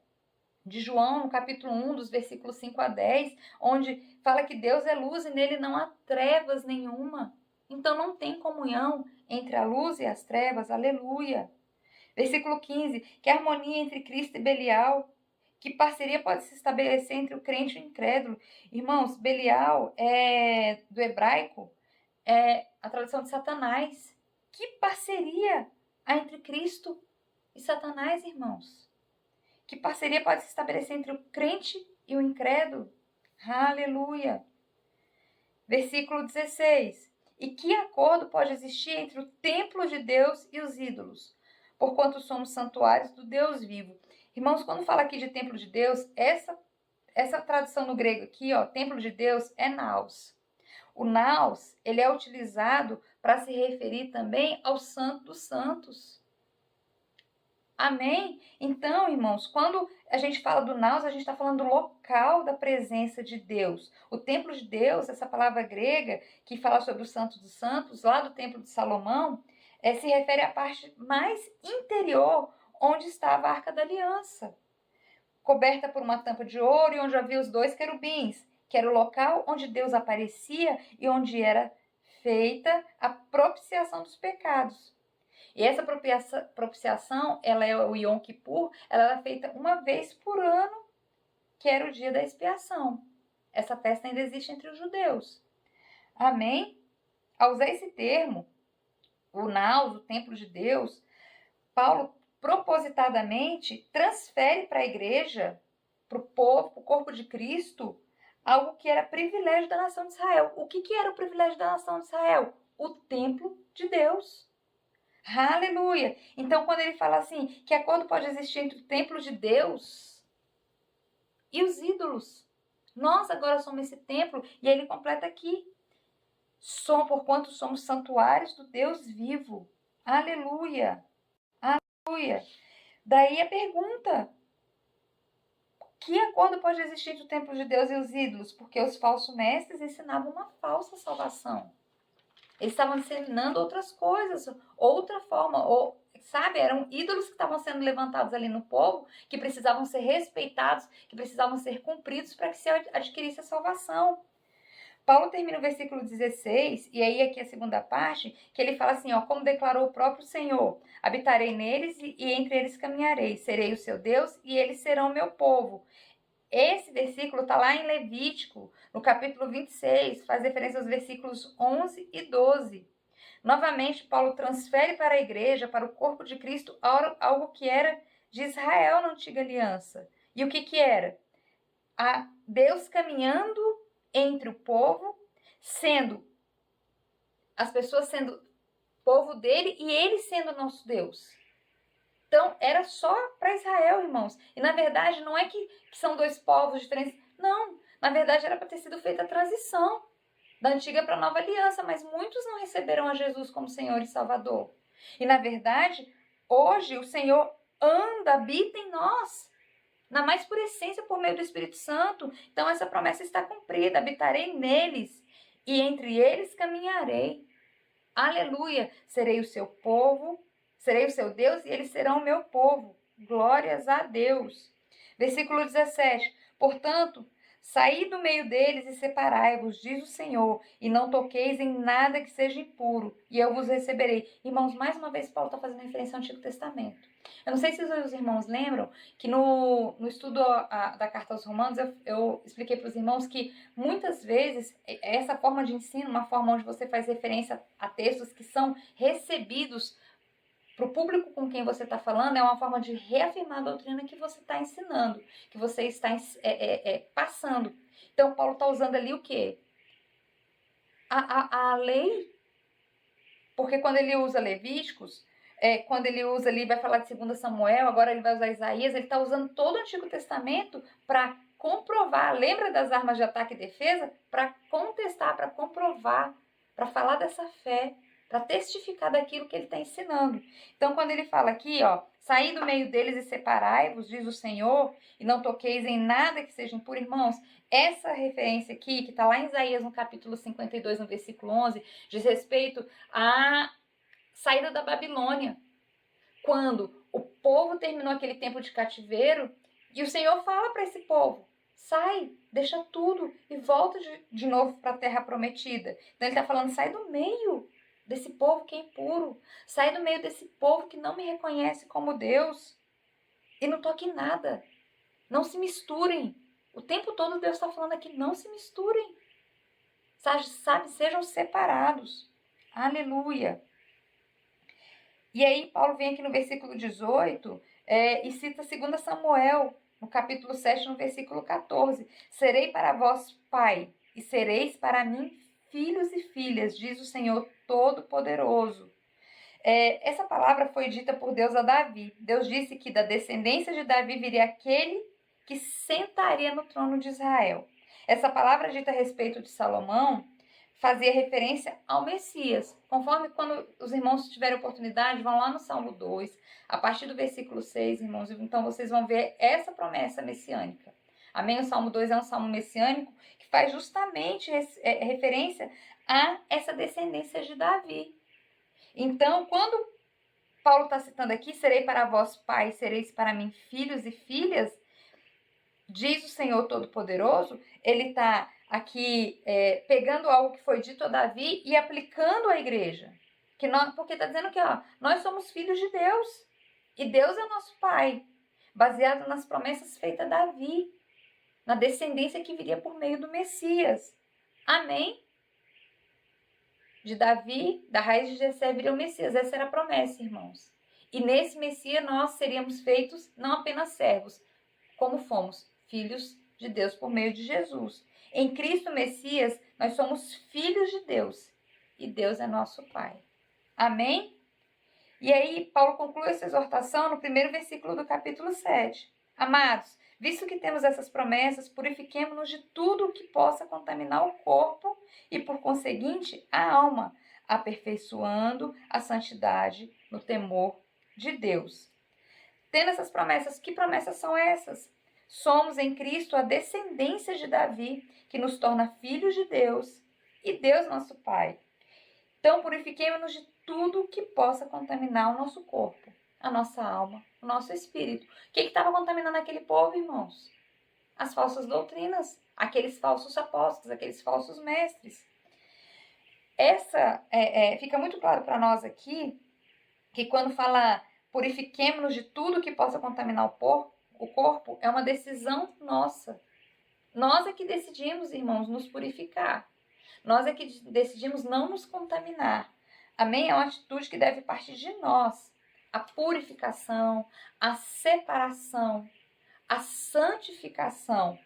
de João, no capítulo 1, dos versículos 5 a 10, onde fala que Deus é luz e nele não há trevas nenhuma. Então não tem comunhão entre a luz e as trevas, aleluia. Versículo 15, que harmonia entre Cristo e Belial, que parceria pode se estabelecer entre o crente e o incrédulo. Irmãos, Belial é do hebraico, é a tradução de Satanás. Que parceria há entre Cristo e Satanás, irmãos? Que parceria pode se estabelecer entre o crente e o incrédulo? Aleluia! Versículo 16. E que acordo pode existir entre o templo de Deus e os ídolos? Porquanto somos santuários do Deus vivo. Irmãos, quando fala aqui de templo de Deus, essa tradução no grego aqui, ó, templo de Deus, é naos. O naos, ele é utilizado para se referir também ao Santo dos Santos. Amém? Então, irmãos, quando a gente fala do naos, a gente está falando do local da presença de Deus. O templo de Deus, essa palavra grega que fala sobre o Santo dos Santos, lá do templo de Salomão, se refere à parte mais interior, onde estava a Arca da Aliança, coberta por uma tampa de ouro e onde havia os 2 querubins, que era o local onde Deus aparecia e onde era feita a propiciação dos pecados. E essa propiciação, ela é o Yom Kippur, ela era feita uma vez por ano, que era o dia da expiação. Essa festa ainda existe entre os judeus. Amém? Ao usar esse termo, o naos, o templo de Deus, Paulo propositadamente transfere para a igreja, para o povo, para o corpo de Cristo, algo que era privilégio da nação de Israel. O que era o privilégio da nação de Israel? O templo de Deus. Aleluia! Então, quando ele fala assim, que acordo pode existir entre o templo de Deus e os ídolos? Nós agora somos esse templo, e ele completa aqui. Porquanto somos santuários do Deus vivo. Aleluia! Aleluia! Daí a pergunta: que acordo pode existir entre o templo de Deus e os ídolos? Porque os falsos mestres ensinavam uma falsa salvação. Eles estavam ensinando outras coisas, outra forma, sabe? Eram ídolos que estavam sendo levantados ali no povo, que precisavam ser respeitados, que precisavam ser cumpridos para que se adquirisse a salvação. Paulo termina o versículo 16, e aí aqui a segunda parte, que ele fala assim, ó, como declarou o próprio Senhor, habitarei neles e entre eles caminharei, serei o seu Deus e eles serão meu povo. Esse versículo está lá em Levítico, no capítulo 26, faz referência aos versículos 11 e 12. Novamente, Paulo transfere para a igreja, para o corpo de Cristo, algo que era de Israel na antiga aliança. E o que era? Deus caminhando entre o povo, as pessoas sendo povo dele e ele sendo nosso Deus. Então, era só para Israel, irmãos. E, na verdade, não é que são dois povos diferentes. Não, na verdade, era para ter sido feita a transição da antiga para a nova aliança, mas muitos não receberam a Jesus como Senhor e Salvador. E, na verdade, hoje o Senhor habita em nós, na mais pura essência, por meio do Espírito Santo. Então, essa promessa está cumprida. Habitarei neles e entre eles caminharei. Aleluia! Serei o seu povo, serei o seu Deus e eles serão o meu povo. Glórias a Deus. Versículo 17. Portanto, saí do meio deles e separai-vos, diz o Senhor, e não toqueis em nada que seja impuro, e eu vos receberei. Irmãos, mais uma vez Paulo está fazendo referência ao Antigo Testamento. Eu não sei se os irmãos lembram que no estudo da Carta aos Romanos eu expliquei para os irmãos que muitas vezes essa forma de ensino, uma forma onde você faz referência a textos que são recebidos para o público com quem você está falando, é uma forma de reafirmar a doutrina que você está ensinando, que você está passando. Então, Paulo está usando ali o quê? A lei, porque quando ele usa Levíticos, quando ele usa ali, vai falar de 2 Samuel, agora ele vai usar Isaías, ele está usando todo o Antigo Testamento para comprovar, lembra das armas de ataque e defesa? Para contestar, para comprovar, para falar dessa fé, para testificar daquilo que ele está ensinando. Então, quando ele fala aqui, saí do meio deles e separai-vos, diz o Senhor, e não toqueis em nada que seja impuro, irmãos, essa referência aqui, que está lá em Isaías, no capítulo 52, no versículo 11, diz respeito à saída da Babilônia, quando o povo terminou aquele tempo de cativeiro, e o Senhor fala para esse povo, sai, deixa tudo e volta de novo para a terra prometida. Então ele está falando, sai do meio desse povo que é impuro, sai do meio desse povo que não me reconhece como Deus, e não toque em nada, não se misturem. O tempo todo Deus está falando aqui, não se misturem, sabe, sejam separados. Aleluia. E aí Paulo vem aqui no versículo 18 e cita 2 Samuel, no capítulo 7, no versículo 14. Serei para vós pai, e sereis para mim filhos e filhas, diz o Senhor Todo-Poderoso. Essa palavra foi dita por Deus a Davi. Deus disse que da descendência de Davi viria aquele que sentaria no trono de Israel. Essa palavra dita a respeito de Salomão fazia referência ao Messias. Conforme quando os irmãos tiverem oportunidade, vão lá no Salmo 2, a partir do versículo 6, irmãos, então vocês vão ver essa promessa messiânica. Amém? O Salmo 2 é um salmo messiânico que faz justamente referência a essa descendência de Davi. Então, quando Paulo está citando aqui, serei para vós pai, sereis para mim filhos e filhas, diz o Senhor Todo-Poderoso, ele está aqui pegando algo que foi dito a Davi e aplicando à igreja. Porque está dizendo que nós somos filhos de Deus e Deus é nosso pai, baseado nas promessas feitas a Davi, na descendência que viria por meio do Messias. Amém? De Davi, da raiz de Jessé, viria o Messias. Essa era a promessa, irmãos. E nesse Messias nós seríamos feitos não apenas servos, como fomos filhos de Deus por meio de Jesus. Em Cristo Messias, nós somos filhos de Deus e Deus é nosso Pai. Amém? E aí, Paulo conclui essa exortação no primeiro versículo do capítulo 7. Amados, visto que temos essas promessas, purifiquemo-nos de tudo o que possa contaminar o corpo e, por conseguinte, a alma, aperfeiçoando a santidade no temor de Deus. Tendo essas promessas, que promessas são essas? Somos em Cristo a descendência de Davi, que nos torna filhos de Deus e Deus nosso Pai. Então, purifiquemo-nos de tudo que possa contaminar o nosso corpo, a nossa alma, o nosso espírito. O que estava contaminando aquele povo, irmãos? As falsas doutrinas, aqueles falsos apóstolos, aqueles falsos mestres. Fica muito claro para nós aqui que quando fala purifiquemo-nos de tudo que possa contaminar o corpo, é uma decisão nossa. Nós é que decidimos, irmãos, nos purificar. Nós é que decidimos não nos contaminar. Amém? É uma atitude que deve partir de nós. A purificação, a separação, a santificação.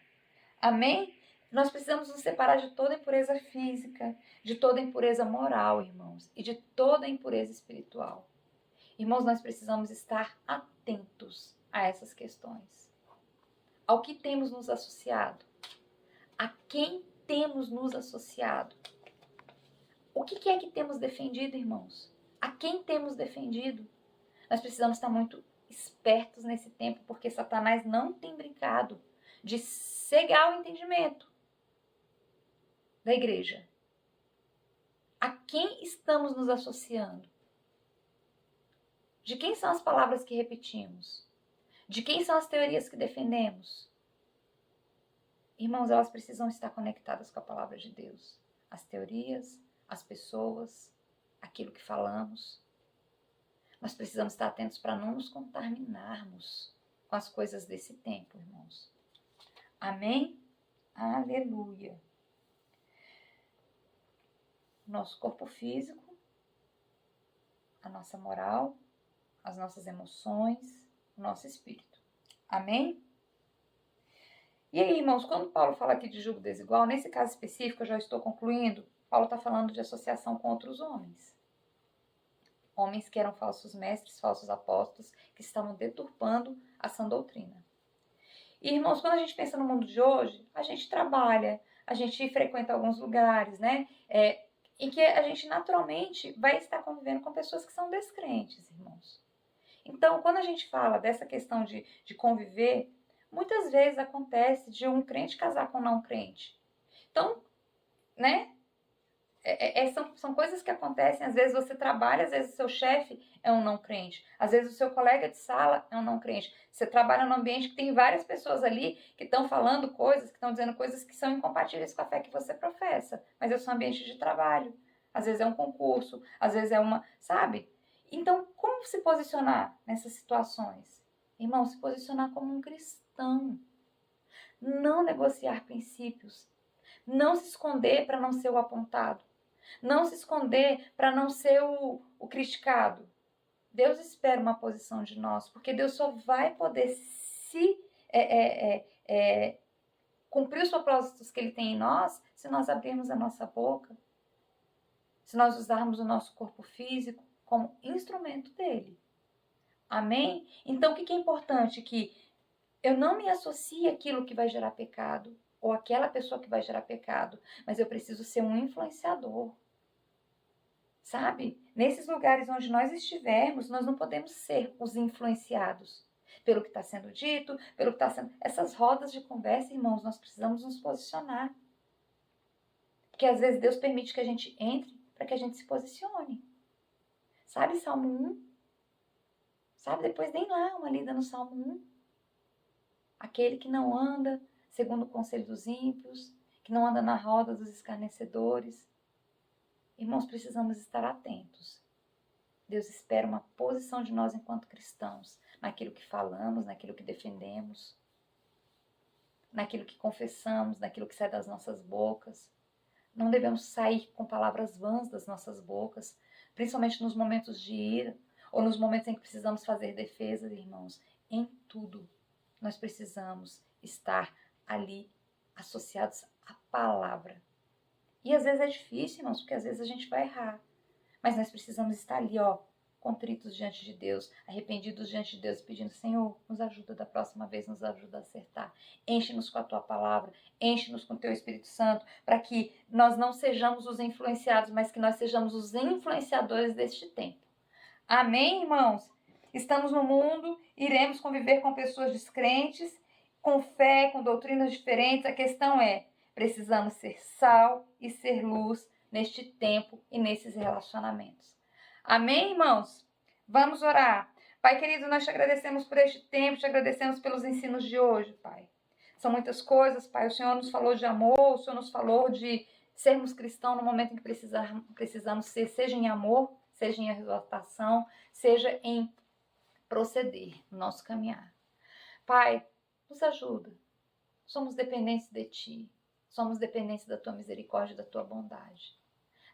Amém? Nós precisamos nos separar de toda impureza física, de toda impureza moral, irmãos, e de toda impureza espiritual. Irmãos, nós precisamos estar atentos a essas questões. Ao que temos nos associado? A quem temos nos associado? O que é que temos defendido, irmãos? A quem temos defendido? Nós precisamos estar muito espertos nesse tempo, porque Satanás não tem brincado de cegar o entendimento da igreja. A quem estamos nos associando? De quem são as palavras que repetimos? De quem são as teorias que defendemos? Irmãos, elas precisam estar conectadas com a palavra de Deus. As teorias, as pessoas, aquilo que falamos. Nós precisamos estar atentos para não nos contaminarmos com as coisas desse tempo, irmãos. Amém? Aleluia. Nosso corpo físico, a nossa moral, as nossas emoções, o nosso espírito. Amém? E aí, irmãos, quando Paulo fala aqui de julgo desigual, nesse caso específico, eu já estou concluindo, Paulo está falando de associação com outros homens. Homens que eram falsos mestres, falsos apóstolos, que estavam deturpando a sã doutrina. E, irmãos, quando a gente pensa no mundo de hoje, a gente trabalha, a gente frequenta alguns lugares, né? Em que a gente naturalmente vai estar convivendo com pessoas que são descrentes, irmãos. Então, quando a gente fala dessa questão de conviver, muitas vezes acontece de um crente casar com um não crente. Então, né? São coisas que acontecem, às vezes você trabalha, às vezes o seu chefe é um não crente, às vezes o seu colega de sala é um não crente. Você trabalha num ambiente que tem várias pessoas ali que estão falando coisas, que estão dizendo coisas que são incompatíveis com a fé que você professa, mas é o seu ambiente de trabalho. Às vezes é um concurso, às vezes é uma, sabe? Então, como se posicionar nessas situações? Irmão, se posicionar como um cristão. Não negociar princípios. Não se esconder para não ser o apontado. Não se esconder para não ser o criticado. Deus espera uma posição de nós, porque Deus só vai poder cumprir os propósitos que Ele tem em nós se nós abrirmos a nossa boca, se nós usarmos o nosso corpo físico como instrumento dele. Amém? Então, o que é importante? Que eu não me associe àquilo que vai gerar pecado, ou àquela pessoa que vai gerar pecado, mas eu preciso ser um influenciador. Sabe? Nesses lugares onde nós estivermos, nós não podemos ser os influenciados pelo que está sendo dito, pelo que está sendo... Essas rodas de conversa, irmãos, nós precisamos nos posicionar. Porque às vezes Deus permite que a gente entre para que a gente se posicione. Sabe Salmo 1? Sabe? Depois nem lá uma lida no Salmo 1. Aquele que não anda segundo o conselho dos ímpios, que não anda na roda dos escarnecedores. Irmãos, precisamos estar atentos. Deus espera uma posição de nós enquanto cristãos, naquilo que falamos, naquilo que defendemos, naquilo que confessamos, naquilo que sai das nossas bocas. Não devemos sair com palavras vãs das nossas bocas, principalmente nos momentos de ira, ou nos momentos em que precisamos fazer defesa, irmãos. Em tudo, nós precisamos estar ali associados à palavra. E às vezes é difícil, irmãos, porque às vezes a gente vai errar. Mas nós precisamos estar ali, contritos diante de Deus, arrependidos diante de Deus, pedindo: Senhor, nos ajuda da próxima vez, nos ajuda a acertar. Enche-nos com a Tua palavra, enche-nos com o Teu Espírito Santo, para que nós não sejamos os influenciados, mas que nós sejamos os influenciadores deste tempo. Amém, irmãos? Estamos no mundo, iremos conviver com pessoas descrentes, com fé, com doutrinas diferentes. A questão é: precisamos ser sal e ser luz neste tempo e nesses relacionamentos. Amém, irmãos? Vamos orar. Pai querido, nós te agradecemos por este tempo, te agradecemos pelos ensinos de hoje, Pai. São muitas coisas, Pai. O Senhor nos falou de amor, o Senhor nos falou de sermos cristãos no momento em que precisamos ser, seja em amor, seja em exortação, seja em proceder no nosso caminhar. Pai, nos ajuda. Somos dependentes de Ti. Somos dependentes da Tua misericórdia e da Tua bondade.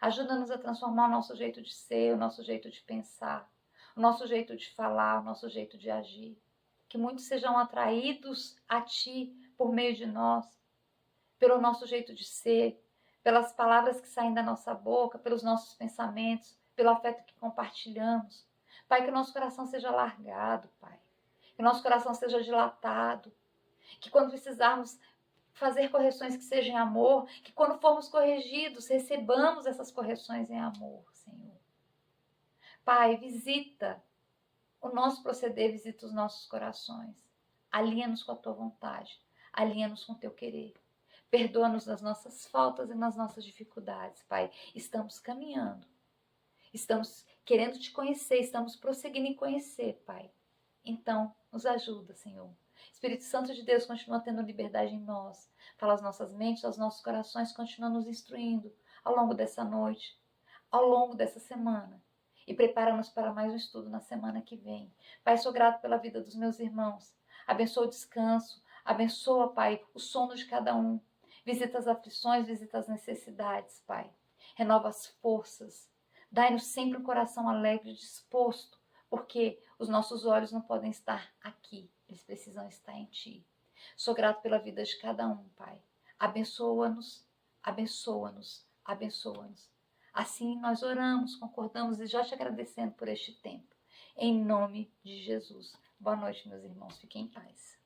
Ajuda-nos a transformar o nosso jeito de ser, o nosso jeito de pensar, o nosso jeito de falar, o nosso jeito de agir. Que muitos sejam atraídos a Ti por meio de nós. pelo nosso jeito de ser, pelas palavras que saem da nossa boca, pelos nossos pensamentos, pelo afeto que compartilhamos. Pai, que o nosso coração seja alargado, Pai. Que o nosso coração seja dilatado. Que quando precisarmos fazer correções que sejam em amor, que quando formos corrigidos, recebamos essas correções em amor, Senhor. Pai, visita o nosso proceder, visita os nossos corações. Alinha-nos com a tua vontade. Alinha-nos com o teu querer. Perdoa-nos nas nossas faltas e nas nossas dificuldades, Pai. Estamos caminhando. Estamos querendo te conhecer, estamos prosseguindo em conhecer, Pai. Então, nos ajuda, Senhor. Espírito Santo de Deus, continua tendo liberdade em nós. Fala às nossas mentes, aos nossos corações, continua nos instruindo ao longo dessa noite, ao longo dessa semana. E prepara-nos para mais um estudo na semana que vem. Pai, sou grato pela vida dos meus irmãos. Abençoa o descanso. Abençoa, Pai, o sono de cada um. Visita as aflições, visita as necessidades, Pai. Renova as forças. Dai-nos sempre um coração alegre e disposto, porque os nossos olhos não podem estar aqui. Eles precisam estar em Ti. Sou grato pela vida de cada um, Pai. Abençoa-nos, abençoa-nos, abençoa-nos. Assim nós oramos, concordamos e já te agradecendo por este tempo. Em nome de Jesus. Boa noite, meus irmãos. Fiquem em paz.